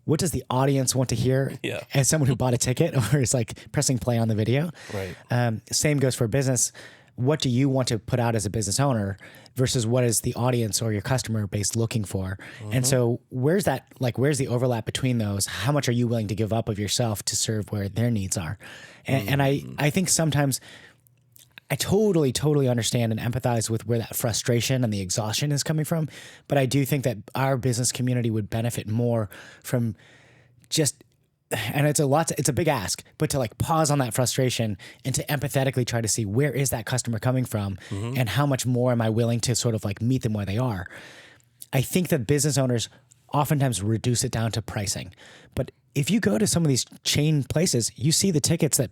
What does the audience want to hear as someone who bought a ticket or is like pressing play on the video? Right. Same goes for business. What do you want to put out as a business owner versus what is the audience or your customer base looking for? And so where's the overlap between those? How much are you willing to give up of yourself to serve where their needs are? And I think sometimes I totally understand and empathize with where that frustration and the exhaustion is coming from. But I do think that our business community would benefit more from just, and it's a big ask, but to like pause on that frustration and to empathetically try to see where is that customer coming from and how much more am I willing to sort of like meet them where they are. I think that business owners oftentimes reduce it down to pricing. But if you go to some of these chain places, you see the tickets that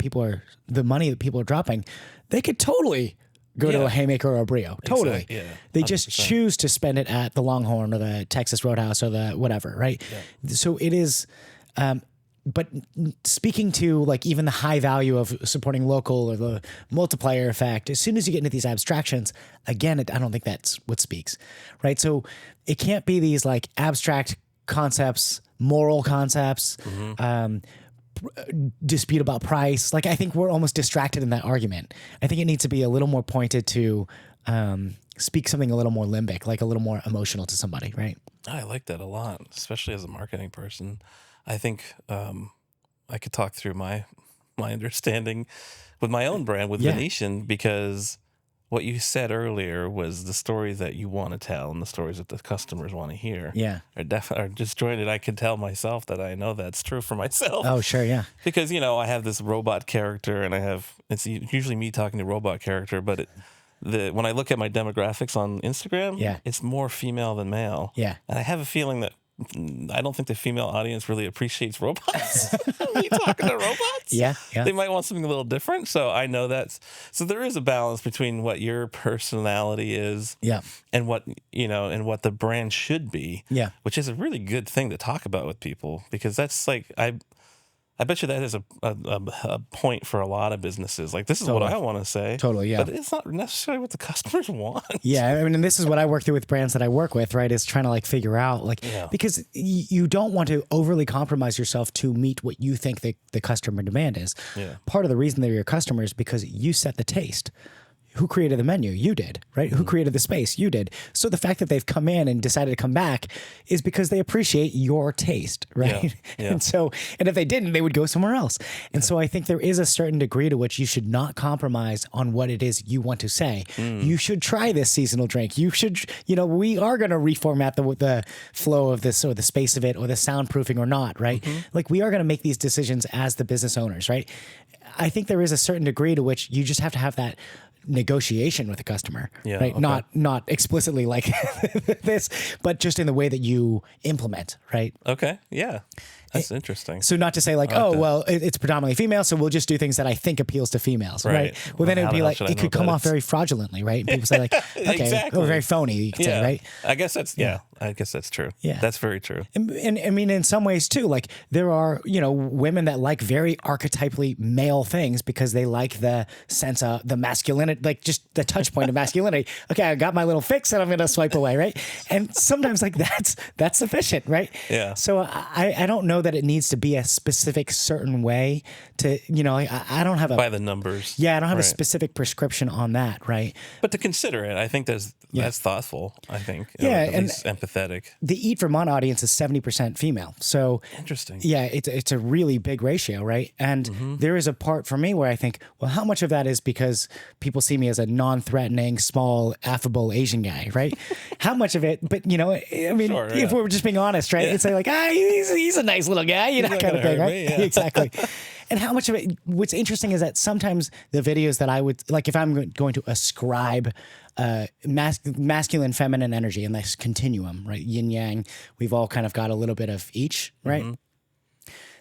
the money that people are dropping, they could totally go to a Haymaker or a Brio. Totally. Exactly. Yeah. They just choose to spend it at the Longhorn or the Texas Roadhouse or the whatever, right? Yeah. So it is, but speaking to like even the high value of supporting local or the multiplier effect, as soon as you get into these abstractions, again, I don't think that's what speaks, right? So it can't be these like abstract concepts, moral concepts, dispute about price. Like I think we're almost distracted in that argument. I think it needs to be a little more pointed to speak something a little more limbic, like a little more emotional to somebody, right? I like that a lot, especially as a marketing person. I think I could talk through my understanding with my own brand with Venetian because what you said earlier was the stories that you want to tell and the stories that the customers want to hear. Yeah. Are disjointed. I can tell myself that I know that's true for myself. Oh, sure. Yeah. Because, I have this robot character and it's usually me talking to robot character, but when I look at my demographics on Instagram, Yeah. it's more female than male. Yeah. And I have a feeling that I don't think the female audience really appreciates robots. Me talking to robots. Yeah. Yeah. They might want something a little different. So I know so there is a balance between what your personality is Yeah. and what, and what the brand should be. Yeah. Which is a really good thing to talk about with people, because that's like, I bet you that is a point for a lot of businesses. Like, this is what I want to say. Totally, yeah. But it's not necessarily what the customers want. Yeah, I mean, and this is what I work through with brands that I work with, right? Is trying to like figure out because you don't want to overly compromise yourself to meet what you think the customer demand is. Yeah. Part of the reason they're your customers is because you set the taste. Who created the menu? You did, right? Who created the space? You did. So the fact that they've come in and decided to come back is because they appreciate your taste, right? Yeah. Yeah. And if they didn't, they would go somewhere else. And so I think there is a certain degree to which you should not compromise on what it is you want to say. You should try this seasonal drink. You should, we are going to reformat the flow of this or the space of it or the soundproofing or not, right? Like, we are going to make these decisions as the business owners, right? I think there is a certain degree to which you just have to have that negotiation with the customer, right? Okay. Not explicitly like this, but just in the way that you implement, right? Okay. Yeah. That's interesting. So not to say like, well, it's predominantly female, so we'll just do things that I think appeals to females, right? Well, then it would be like, it could come off very fraudulently, right? And people say like, okay, Exactly. or very phony, you could say, right? I guess that's, I guess that's true. Yeah. That's very true. And I mean, in some ways too, like there are, women that like very archetypally male things because they like the sense of the masculinity, like just the touch point of masculinity. Okay, I got my little fix and I'm going to swipe away, right? And sometimes like that's sufficient, right? Yeah. So I don't know that it needs to be a specific certain way to, I don't have by the numbers. Yeah, I don't have a specific prescription on that, right? But to consider it, I think that's thoughtful, I think. Yeah, at least empathetic. The Eat Vermont audience is 70% female. So interesting. Yeah, it's a really big ratio, right? And there is a part for me where I think, well, how much of that is because people see me as a non-threatening, small, affable Asian guy, right? How much of it, but I mean, Sure, if we're just being honest, right? It's like, he's a nice little guy, kind of thing, right? Me, yeah. Exactly. And how much of it, what's interesting is that sometimes the videos that I would, like if I'm going to ascribe masculine, feminine energy in this continuum, right? Yin yang, we've all kind of got a little bit of each, right?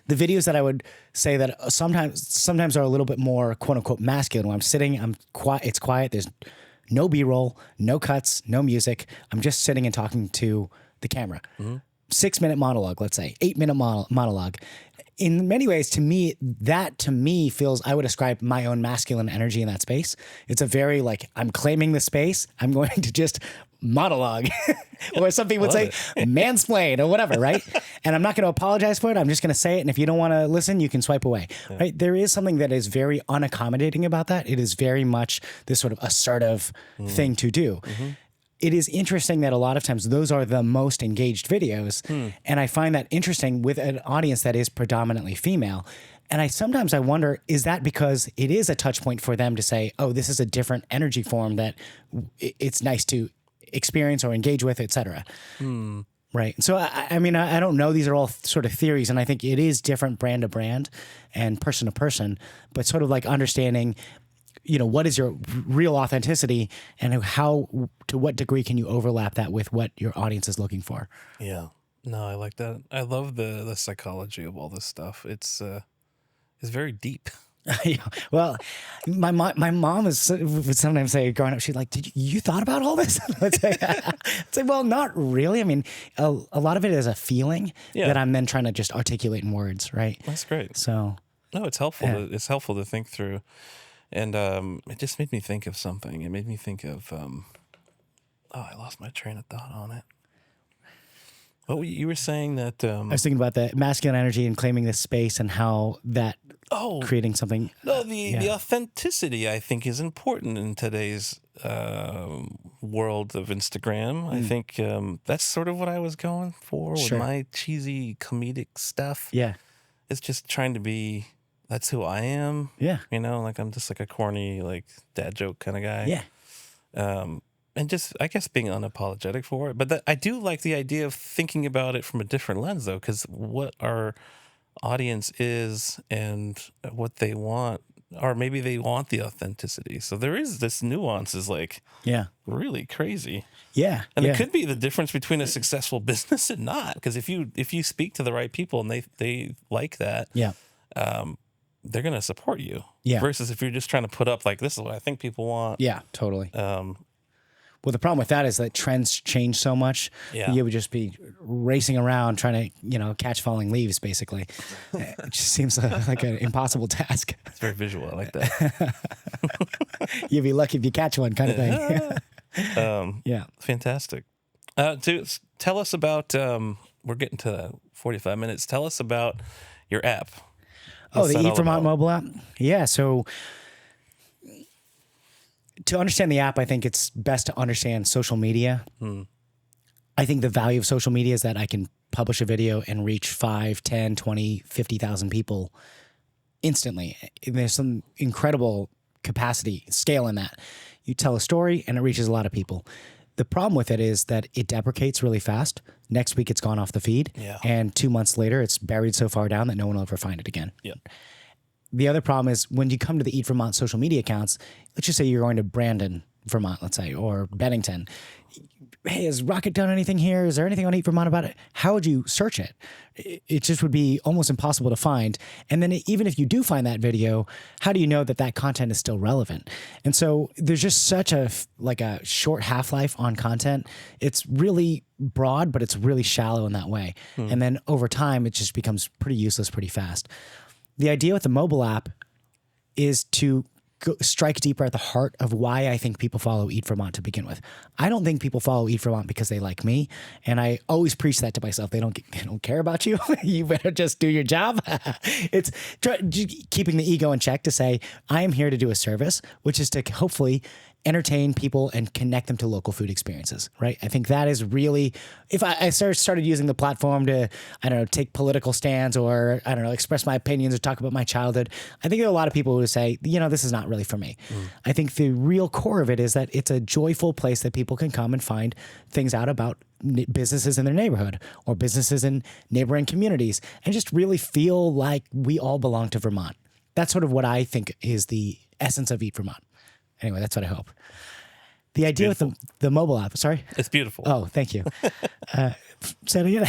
The videos that I would say that sometimes are a little bit more quote unquote masculine, when I'm sitting, I'm quiet, it's quiet, there's no B-roll, no cuts, no music. I'm just sitting and talking to the camera. 6-minute monologue, let's say, 8-minute monologue. In many ways, to me feels, I would ascribe my own masculine energy in that space. It's a very like, I'm claiming the space. I'm going to just monologue or some people would say mansplain or whatever, right? And I'm not going to apologize for it. I'm just going to say it. And if you don't want to listen, you can swipe away, right? There is something that is very unaccommodating about that. It is very much this sort of assertive thing to do. It is interesting that a lot of times those are the most engaged videos. And I find that interesting with an audience that is predominantly female. And sometimes I wonder, is that because it is a touch point for them to say, oh, this is a different energy form that it's nice to experience or engage with, et cetera. Right. So, I mean, I don't know. These are all sort of theories. And I think it is different brand to brand and person to person, but sort of like understanding, what is your real authenticity and to what degree can you overlap that with what your audience is looking for? Yeah. No, I like that. I love the psychology of all this stuff. It's very deep. Well, my mom would sometimes say growing up, she's like, "Did you thought about all this?" I'd say, well, not really. I mean, a lot of it is a feeling that I'm then trying to just articulate in words, right? That's great. So no, it's helpful. It's helpful to think through. And it just made me think of something. It made me think of, I lost my train of thought on it. What you were saying that... I was thinking about the masculine energy and claiming this space and how that creating something... No, the authenticity, I think, is important in today's world of Instagram. I think that's sort of what I was going for with my cheesy comedic stuff. Yeah. It's just trying to be... That's who I am. Yeah. Like I'm just like a corny, like dad joke kind of guy. Yeah. And just, I guess, being unapologetic for it. But I do like the idea of thinking about it from a different lens, though, because what our audience is and what they want, or maybe they want the authenticity. So there is this nuance is like really crazy. Yeah. And it could be the difference between a successful business and not. Because if you speak to the right people and they like that, they're going to support you. Yeah. Versus if you're just trying to put up like, this is what I think people want. Yeah, totally. Well, the problem with that is that trends change so much. Yeah. You would just be racing around trying to, catch falling leaves, basically. It just seems like an impossible task. It's very visual. I like that. You'd be lucky if you catch one, kind of thing. Fantastic. Tell us about, we're getting to 45 minutes. Tell us about your app. What's the Eat Vermont mobile app? Yeah, so to understand the app, I think it's best to understand social media. I think the value of social media is that I can publish a video and reach 5, 10, 20, 50,000 people instantly. And there's some incredible capacity, scale in that. You tell a story and it reaches a lot of people. The problem with it is that it deprecates really fast. Next week, it's gone off the feed. Yeah. And 2 months later, it's buried so far down that no one will ever find it again. Yeah. The other problem is when you come to the Eat Vermont social media accounts, let's just say you're going to Brandon, Vermont, let's say, or Bennington. Hey, has Rocket done anything here? Is there anything on Eat Vermont about it? How would you search it? It just would be almost impossible to find. And then even if you do find that video, how do you know that that content is still relevant? And so there's just such a short half-life on content. It's really broad, but it's really shallow in that way. And then over time, it just becomes pretty useless pretty fast. The idea with the mobile app is to strike deeper at the heart of why I think people follow Eat Vermont to begin with. I don't think people follow Eat Vermont because they like me, and I always preach that to myself. They don't care about you. You better just do your job. It's keeping the ego in check to say, I am here to do a service, which is to hopefully entertain people and connect them to local food experiences, right? I think that is really, if I started using the platform to, take political stands or, express my opinions or talk about my childhood, I think there are a lot of people who would say, this is not really for me. I think the real core of it is that it's a joyful place that people can come and find things out about businesses in their neighborhood or businesses in neighboring communities and just really feel like we all belong to Vermont. That's sort of what I think is the essence of Eat Vermont. Anyway, that's what I hope. The idea with the mobile app, sorry? It's beautiful. Oh, thank you. Say it again.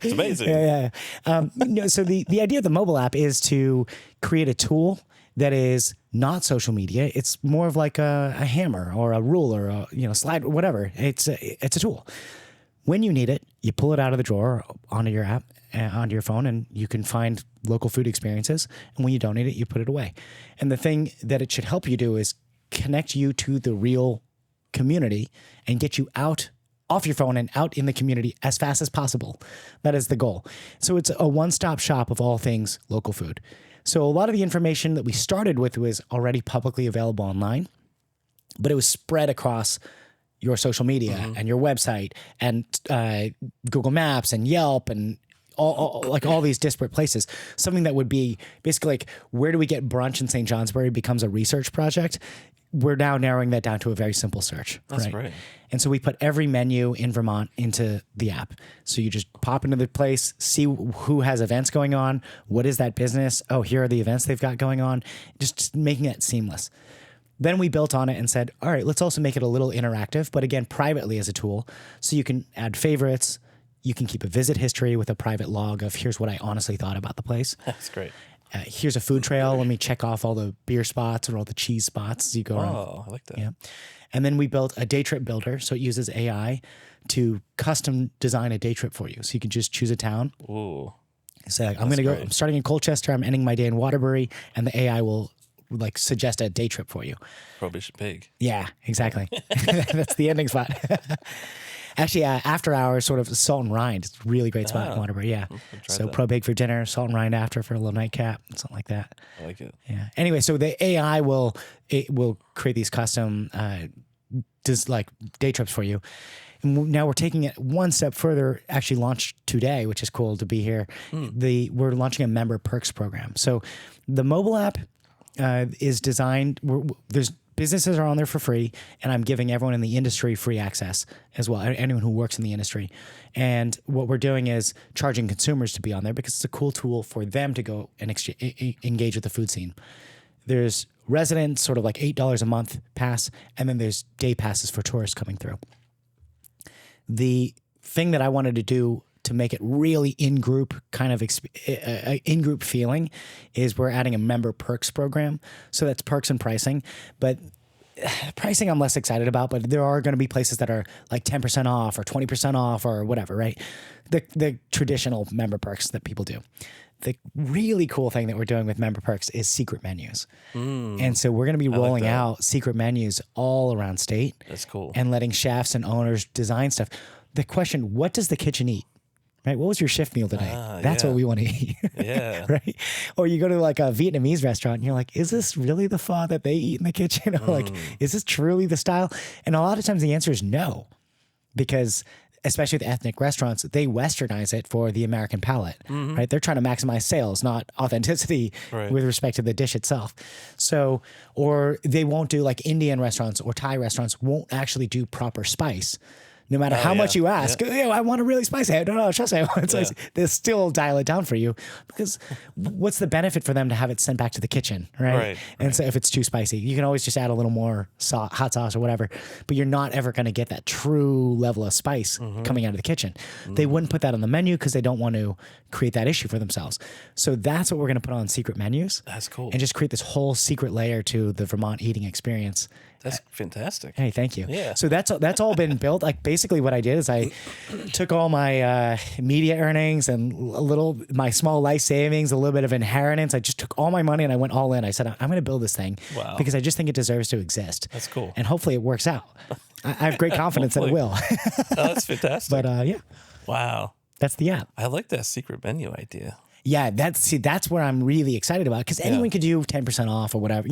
It's amazing. So the idea of the mobile app is to create a tool that is not social media. It's more of like a hammer or a ruler, or slide, whatever. It's a tool. When you need it, you pull it out of the drawer onto your app, onto your phone, and you can find local food experiences. And when you don't need it, you put it away. And the thing that it should help you do is connect you to the real community and get you out off your phone and out in the community as fast as possible. That is the goal. So it's a one-stop shop of all things local food. So a lot of the information that we started with was already publicly available online, but it was spread across your social media and your website and Google Maps and Yelp and all these disparate places. Something that would be basically like, where do we get brunch in St. Johnsbury becomes a research project. We're now narrowing that down to a very simple search. That's great. And so we put every menu in Vermont into the app. So you just pop into the place, see who has events going on. What is that business? Oh, here are the events they've got going on. Just making it seamless. Then we built on it and said, all right, let's also make it a little interactive, but again, privately as a tool. So you can add favorites. You can keep a visit history with a private log of here's what I honestly thought about the place. That's great. Here's a food trail. Let me check off all the beer spots or all the cheese spots as you go around. Oh, I like that. Yeah. And then we built a day trip builder. So it uses AI to custom design a day trip for you. So you can just choose a town. Ooh. Say, I'm going to go, I'm starting in Colchester. I'm ending my day in Waterbury. And the AI will suggest a day trip for you. Prohibition Pig. Yeah, exactly. That's the ending spot. Actually, after hours, sort of Salt and Rind. It's a really great spot in Waterbury. Yeah. So Pro Big for dinner, Salt and Rind after for a little nightcap, something like that. I like it. Yeah. Anyway, so the AI will create these custom day trips for you. And now we're taking it one step further. Actually, launched today, which is cool to be here. We're launching a member perks program. So the mobile app is designed. There's businesses are on there for free, and I'm giving everyone in the industry free access as well, anyone who works in the industry. And what we're doing is charging consumers to be on there because it's a cool tool for them to go and engage with the food scene. There's residents, sort of like $8 a month pass, and then there's day passes for tourists coming through. The thing that I wanted to do to make it really in-group kind of in-group feeling is we're adding a member perks program. So that's perks and pricing, but pricing I'm less excited about, but there are going to be places that are like 10% off or 20% off or whatever, right? The traditional member perks that people do. The really cool thing that we're doing with member perks is secret menus. And so we're going to be rolling out secret menus all around state. That's cool. And letting chefs and owners design stuff. The question, what does the kitchen eat? Right? What was your shift meal today? That's what we want to eat. Yeah. Right? Or you go to like a Vietnamese restaurant and you're like, is this really the pho that they eat in the kitchen? Or like, is this truly the style? And a lot of times the answer is no, because especially with ethnic restaurants, they westernize it for the American palate, right? They're trying to maximize sales, not authenticity with respect to the dish itself. So, or they won't do like Indian restaurants or Thai restaurants won't actually do proper spice. No matter how much you ask, I want a really spicy. No, trust me, I want it spicy. They'll still dial it down for you because what's the benefit for them to have it sent back to the kitchen, right? And so if it's too spicy, you can always just add a little more hot sauce or whatever, but you're not ever going to get that true level of spice coming out of the kitchen. They wouldn't put that on the menu because they don't want to create that issue for themselves. So that's what we're going to put on secret menus. That's cool. And just create this whole secret layer to the Vermont eating experience. That's fantastic. Hey, thank you. Yeah. So that's all been built. Like basically what I did is I took all my media earnings and my small life savings, a little bit of inheritance. I just took all my money and I went all in. I said, I'm going to build this thing because I just think it deserves to exist. That's cool. And hopefully it works out. I have great confidence that it will. That's fantastic. But yeah. Wow. That's the app. I like that secret menu idea. Yeah, that's where I'm really excited about because anyone could do 10% off or whatever,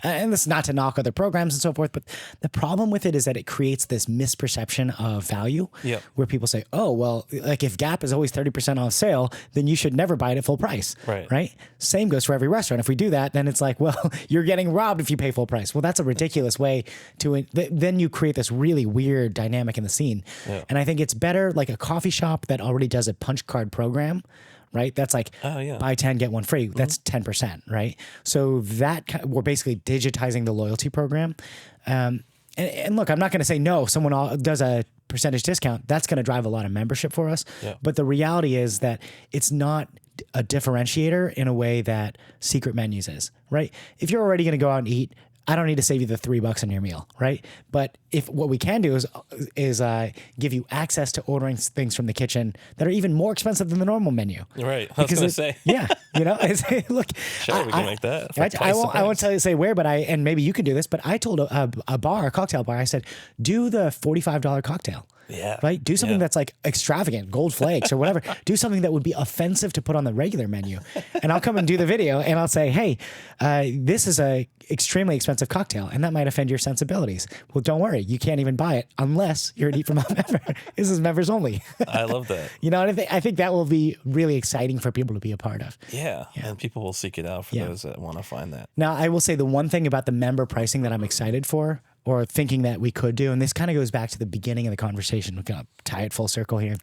and this is not to knock other programs and so forth, but the problem with it is that it creates this misperception of value where people say, oh, well, like if Gap is always 30% off sale, then you should never buy it at full price, right? Same goes for every restaurant. If we do that, then it's like, well, you're getting robbed if you pay full price. Well, that's a ridiculous way to, then you create this really weird dynamic in the scene. And I think it's better like a coffee shop that already does a punch card program, right? That's like buy 10, get one free. That's 10%, right? So that we're basically digitizing the loyalty program. And look, I'm not going to say no, someone does a percentage discount. That's going to drive a lot of membership for us. But the reality is that it's not a differentiator in a way that secret menus is, right? If you're already going to go out and eat, I don't need to save you the $3 on your meal, right? But if what we can do is give you access to ordering things from the kitchen that are even more expensive than the normal menu. Right. I was going to say. Yeah. Look. Sure, we can make that. I won't tell you say where, but and maybe you can do this, but I told a cocktail bar, I said, do the $45 cocktail. Yeah. Right? Do something that's like extravagant, gold flakes or whatever. Do something that would be offensive to put on the regular menu. And I'll come and do the video and I'll say, hey, this is a extremely expensive cocktail and that might offend your sensibilities. Well, don't worry. You can't even buy it unless you're an Eat Vermont member. This is members only. I love that. I think that will be really exciting for people to be a part of. Yeah. And people will seek it out for those that want to find that. Now, I will say the one thing about the member pricing that I'm excited for or thinking that we could do, and this kind of goes back to the beginning of the conversation. We're going to tie it full circle here.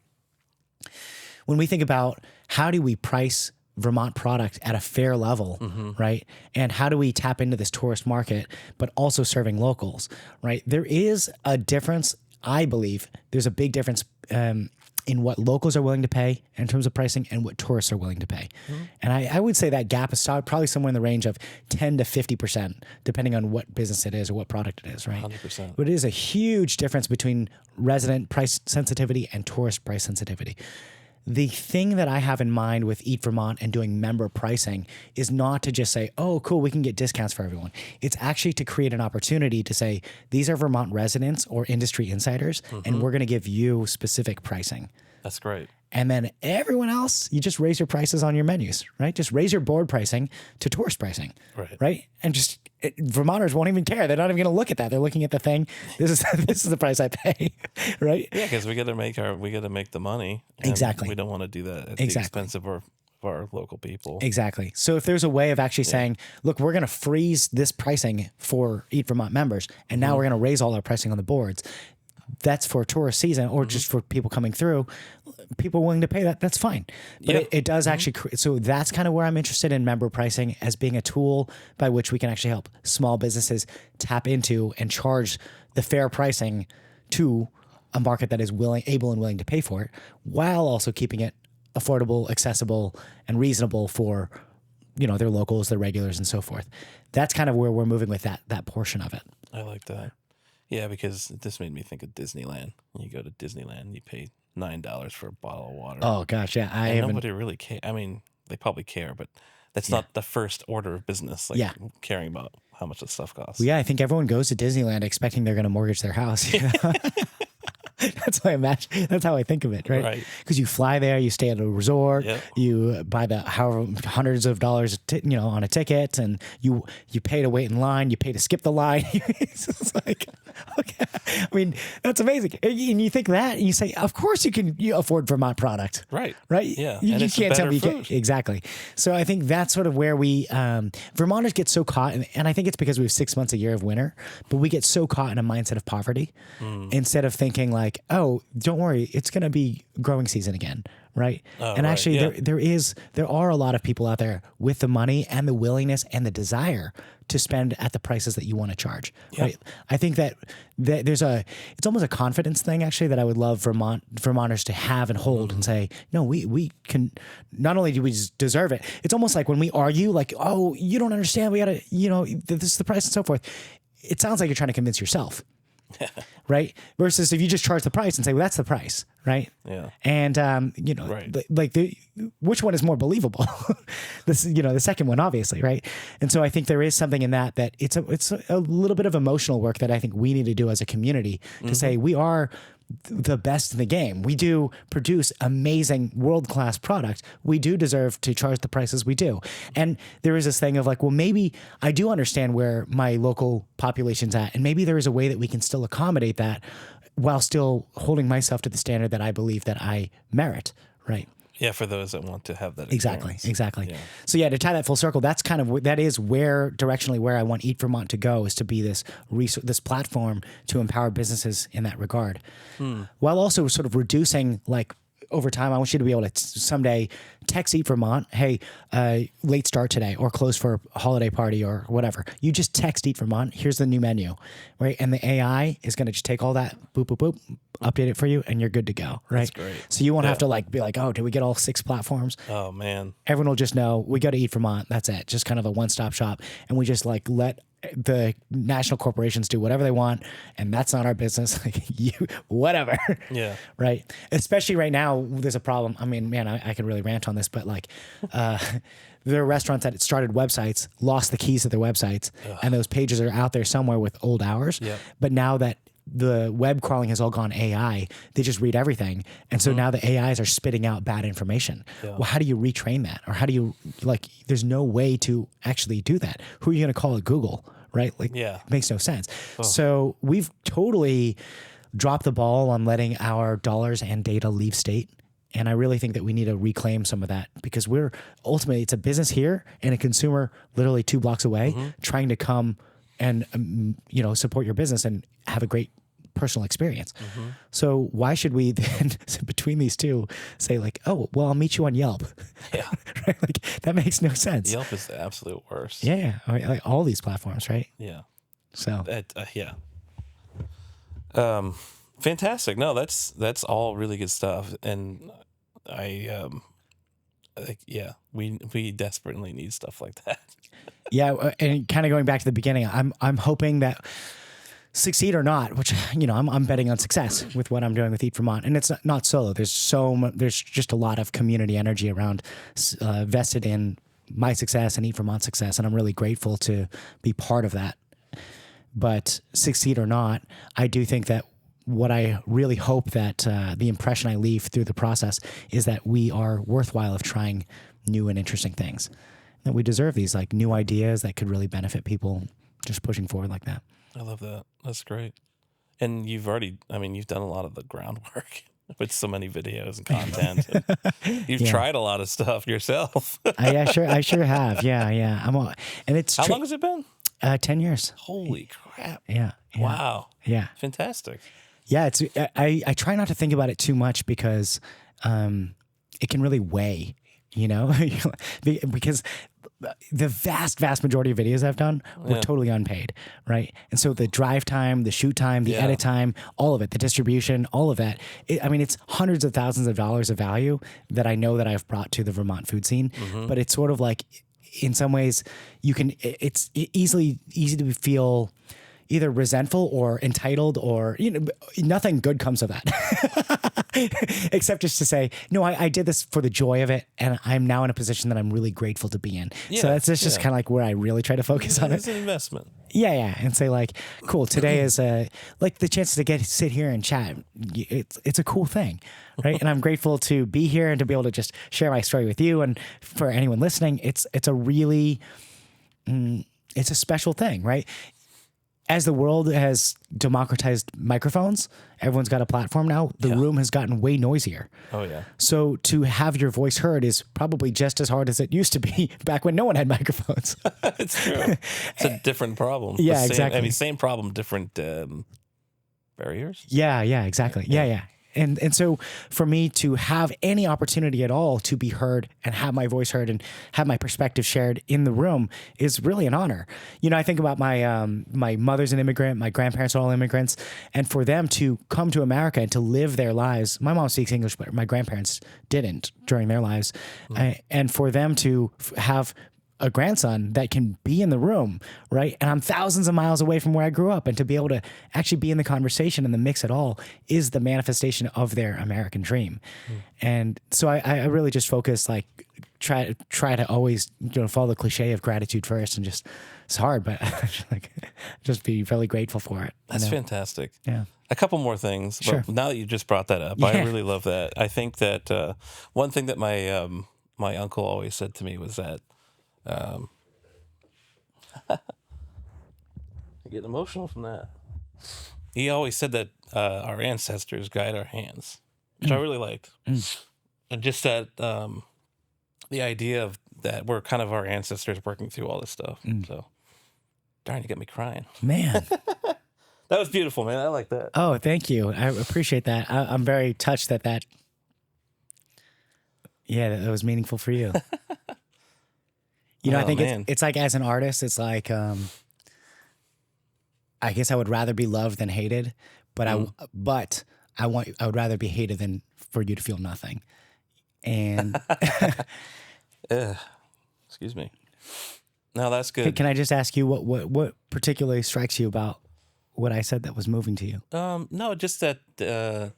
When we think about how do we price Vermont product at a fair level, right? And how do we tap into this tourist market, but also serving locals, right? There is a difference, I believe, there's a big difference in what locals are willing to pay in terms of pricing and what tourists are willing to pay. And I would say that gap is probably somewhere in the range of 10 to 50%, depending on what business it is or what product it is, right? 100%. But it is a huge difference between resident price sensitivity and tourist price sensitivity. The thing that I have in mind with Eat Vermont and doing member pricing is not to just say, oh, cool, we can get discounts for everyone. It's actually to create an opportunity to say, these are Vermont residents or industry insiders, and we're going to give you specific pricing. That's great. And then everyone else, you just raise your prices on your menus, right? Just raise your board pricing to tourist pricing, right? And just Vermonters won't even care. They're not even going to look at that. They're looking at the thing. This is the price I pay, right? Yeah, because we got to make the money. Exactly. We don't want to do that at the expense of our our local people. Exactly. So if there's a way of actually saying, look, we're going to freeze this pricing for Eat Vermont members, and now we're going to raise all our pricing on the boards, that's for tourist season or just for people coming through, people willing to pay that, that's fine. But it does actually, so that's kind of where I'm interested in member pricing as being a tool by which we can actually help small businesses tap into and charge the fair pricing to a market that is able and willing to pay for it, while also keeping it affordable, accessible, and reasonable for, their locals, their regulars, and so forth. That's kind of where we're moving with that portion of it. I like that. Yeah, because this made me think of Disneyland. You go to Disneyland, you pay $9 for a bottle of water. Oh gosh, yeah. Nobody really care. I mean, they probably care, but that's not the first order of business. Like caring about how much the stuff costs. Well, yeah, I think everyone goes to Disneyland expecting they're going to mortgage their house. That's how I imagine. That's how I think of it, right? Because you fly there, you stay at a resort, you buy the hundreds of dollars, on a ticket, and you pay to wait in line, you pay to skip the line. It's like, okay, I mean, that's amazing. And you think that, and you say, of course you afford Vermont product, right? Yeah, you can't tell me exactly. So I think that's sort of where we Vermonters get so caught, and I think it's because we have 6 months a year of winter, but we get so caught in a mindset of poverty instead of thinking like, oh, don't worry, it's going to be growing season again, right? And actually, there are a lot of people out there with the money and the willingness and the desire to spend at the prices that you want to charge, right? I think that it's almost a confidence thing, actually, that I would love Vermonters to have and hold and say, no, we can, not only do we deserve it, it's almost like when we argue, like, oh, you don't understand, we got to, this is the price and so forth. It sounds like you're trying to convince yourself. Right. Versus if you just charge the price and say, well, that's the price. Right. Yeah. And, which one is more believable? The second one, obviously. Right. And so I think there is something in that it's a little bit of emotional work that I think we need to do as a community to say we are the best in the game. We do produce amazing world-class product. We do deserve to charge the prices we do. And there is this thing of like, well, maybe I do understand where my local population's at, and maybe there is a way that we can still accommodate that while still holding myself to the standard that I believe that I merit, right? Yeah, for those that want to have that experience. Exactly. Yeah. So to tie that full circle, that is directionally where I want Eat Vermont to go, is to be this platform to empower businesses in that regard, while also sort of reducing, like, over time. I want you to be able to someday text Eat Vermont, hey, late start today, or close for a holiday party or whatever. You just text Eat Vermont, here's the new menu, right? And the AI is going to just take all that, boop, boop, boop, update it for you, and you're good to go, right? That's great. So you won't have to be like, oh, did we get all 6 platforms? Oh, man. Everyone will just know we go to Eat Vermont. That's it. Just kind of a one-stop shop. And we just let the national corporations do whatever they want, and that's not our business. Whatever. Yeah. Right. Especially right now, there's a problem. I mean, man, I could really rant on this, but there are restaurants that started websites, lost the keys to their websites, and those pages are out there somewhere with old hours. Yep. But now that the web crawling has all gone AI, they just read everything. And so now the AIs are spitting out bad information. Yeah. Well, how do you retrain that? Or how do you, there's no way to actually do that. Who are you going to call it? Google, right? It makes no sense. Oh. So we've totally dropped the ball on letting our dollars and data leave state. And I really think that we need to reclaim some of that, because ultimately, it's a business here and a consumer literally 2 blocks away trying to come and, support your business and have a great personal experience. So why should we then, between these two, say oh, well, I'll meet you on Yelp? Yeah. Right? That makes no sense. Yelp is the absolute worst. Yeah. I mean, all these platforms, right? Yeah. So. Fantastic. No, that's all really good stuff. And we desperately need stuff like that. Yeah. And kind of going back to the beginning, I'm hoping that, succeed or not, which, I'm betting on success with what I'm doing with Eat Vermont. And it's not solo. There's just a lot of community energy around, vested in my success and Eat Vermont's success. And I'm really grateful to be part of that. But succeed or not, I do think that what I really hope that the impression I leave through the process is that we are worthwhile of trying new and interesting things. That we deserve these new ideas that could really benefit people, just pushing forward like that. I love that. That's great. And you've done a lot of the groundwork. with so many videos and content. You've tried a lot of stuff yourself. I sure have. Yeah. And it's How long has it been? 10 years. Holy crap. Yeah. Wow. Yeah. Fantastic. Yeah. I try not to think about it too much because it can really weigh, because the vast majority of videos I've done were totally unpaid, right? And so the drive time, the shoot time, the edit time, all of it, the distribution, all of that. It's hundreds of thousands of dollars of value that I know that I've brought to the Vermont food scene. But it's sort of like, in some ways, it's easy to feel either resentful or entitled, or nothing good comes of that. Except just to say, no, I did this for the joy of it, and I'm now in a position that I'm really grateful to be in. So that's just kind of like where I really try to focus on it. It's an investment. Yeah, and say like, cool. Today is like the chance to sit here and chat. It's a cool thing, right? And I'm grateful to be here and to be able to just share my story with you. And for anyone listening, it's a really it's a special thing, right? As the world has democratized microphones, everyone's got a platform now. The room has gotten way noisier. Oh, yeah. So to have your voice heard is probably just as hard as it used to be back when no one had microphones. It's true. It's a different problem. Yeah, exactly. Same problem, different barriers. Yeah, exactly. Yeah. And so for me to have any opportunity at all to be heard and have my voice heard and have my perspective shared in the room is really an honor. I think about my mother's an immigrant, my grandparents are all immigrants, and for them to come to America and to live their lives. My mom speaks English, but my grandparents didn't during their lives. And for them to have a grandson that can be in the room, right? And I'm thousands of miles away from where I grew up, and to be able to actually be in the conversation and the mix at all is the manifestation of their American dream. And so I really just focus, like, try to always follow the cliche of gratitude first, and just, it's hard, but just be really grateful for it. That's fantastic. Yeah. A couple more things. Sure. But now that you just brought that up, I really love that. I think that one thing that my uncle always said to me was that I get emotional from that. He always said that our ancestors guide our hands, which I really liked. And just that the idea of that we're kind of our ancestors working through all this stuff. So, darn, you got me crying. Man. That was beautiful, man. I like that. Oh, thank you. I appreciate that. I'm very touched that that was meaningful for you. I think it's like, as an artist, it's like, I guess I would rather be loved than hated, but I would rather be hated than for you to feel nothing. And excuse me. No, that's good. Can I just ask you what particularly strikes you about what I said that was moving to you? No, just that, the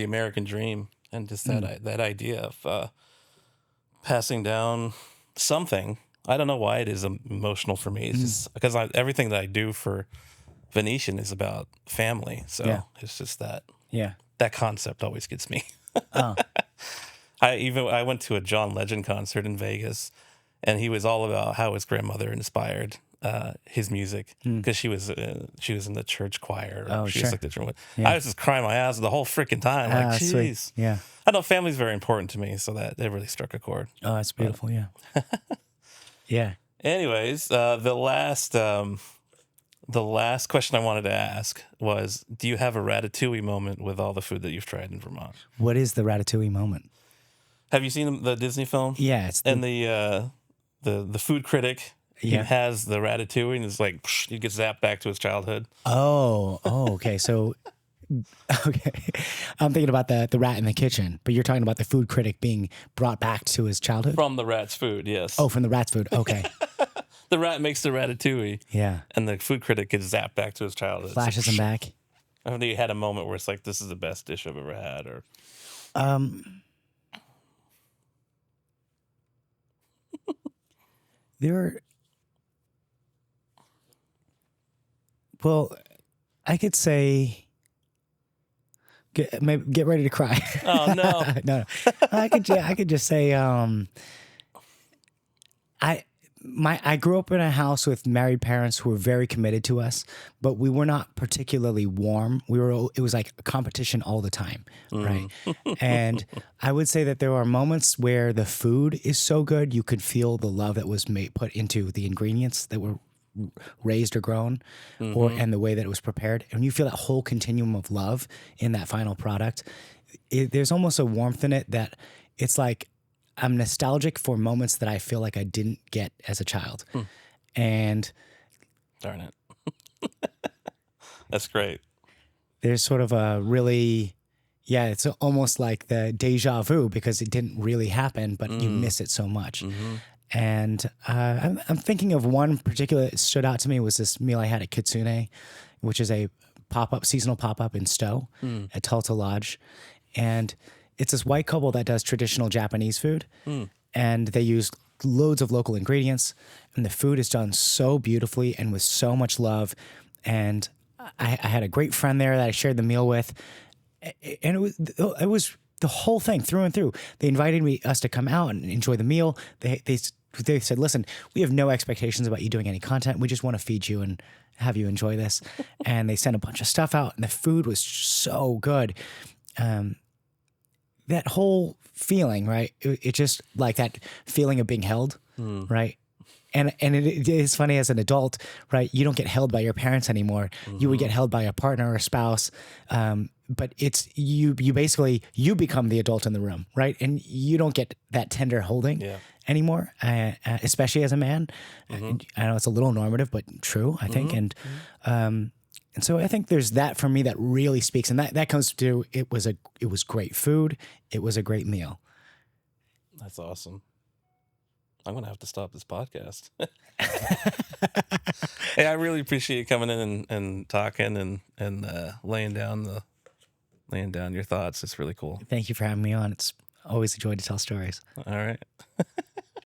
American dream, and just that idea of passing down something. I don't know why it is emotional for me. It's just because everything that I do for Venetian is about family. So it's just that. Yeah. That concept always gets me. I went to a John Legend concert in Vegas, and he was all about how his grandmother inspired his music, because she was in the church choir. She was like the drum. I was just crying my ass the whole freaking time. Like, jeez. Yeah. I know family's very important to me, so that it really struck a chord. Oh, that's beautiful. Yeah. Yeah. Anyways, the last question I wanted to ask was, do you have a ratatouille moment with all the food that you've tried in Vermont? What is the ratatouille moment? Have you seen the Disney film? Yeah. And the food critic, he has the ratatouille, and it's like, he gets zapped back to his childhood. Oh, okay. So, okay. I'm thinking about the rat in the kitchen, but you're talking about the food critic being brought back to his childhood? From the rat's food, yes. Oh, from the rat's food. Okay. The rat makes the ratatouille. Yeah. And the food critic gets zapped back to his childhood. Flashes him back. I think he had a moment where it's like, this is the best dish I've ever had, or... Well, I could say, get ready to cry. Oh no, no. I could just say, I grew up in a house with married parents who were very committed to us, but we were not particularly warm. It was like a competition all the time, right? And I would say that there are moments where the food is so good, you could feel the love that was put into the ingredients that were raised or grown, and the way that it was prepared. And you feel that whole continuum of love in that final product. There's almost a warmth in it that it's like, I'm nostalgic for moments that I feel like I didn't get as a child. And darn it. That's great. There's sort of a really, it's almost like the deja vu because it didn't really happen, but you miss it so much. And I'm thinking of one particular that stood out to me was this meal I had at Kitsune, which is a seasonal pop-up in Stowe at Tulta Lodge. And it's this white couple that does traditional Japanese food, and they use loads of local ingredients, and the food is done so beautifully and with so much love. And I had a great friend there that I shared the meal with, and it was the whole thing through and through. They invited us to come out and enjoy the meal. They said, listen, we have no expectations about you doing any content. We just want to feed you and have you enjoy this. And they sent a bunch of stuff out, and the food was so good. That whole feeling, right? It just like that feeling of being held, right? And it is funny as an adult, right? You don't get held by your parents anymore. You would get held by a partner or a spouse. But it's you basically, you become the adult in the room, right? And you don't get that tender holding anymore, especially as a man. I know it's a little normative, but true, I think. And so I think there's that for me that really speaks, and that comes to it was great food. It was a great meal. That's awesome. I'm gonna have to stop this podcast. Hey, I really appreciate you coming in and talking and laying down your thoughts. It's really cool. Thank you for having me on. It's always a joy to tell stories. All right.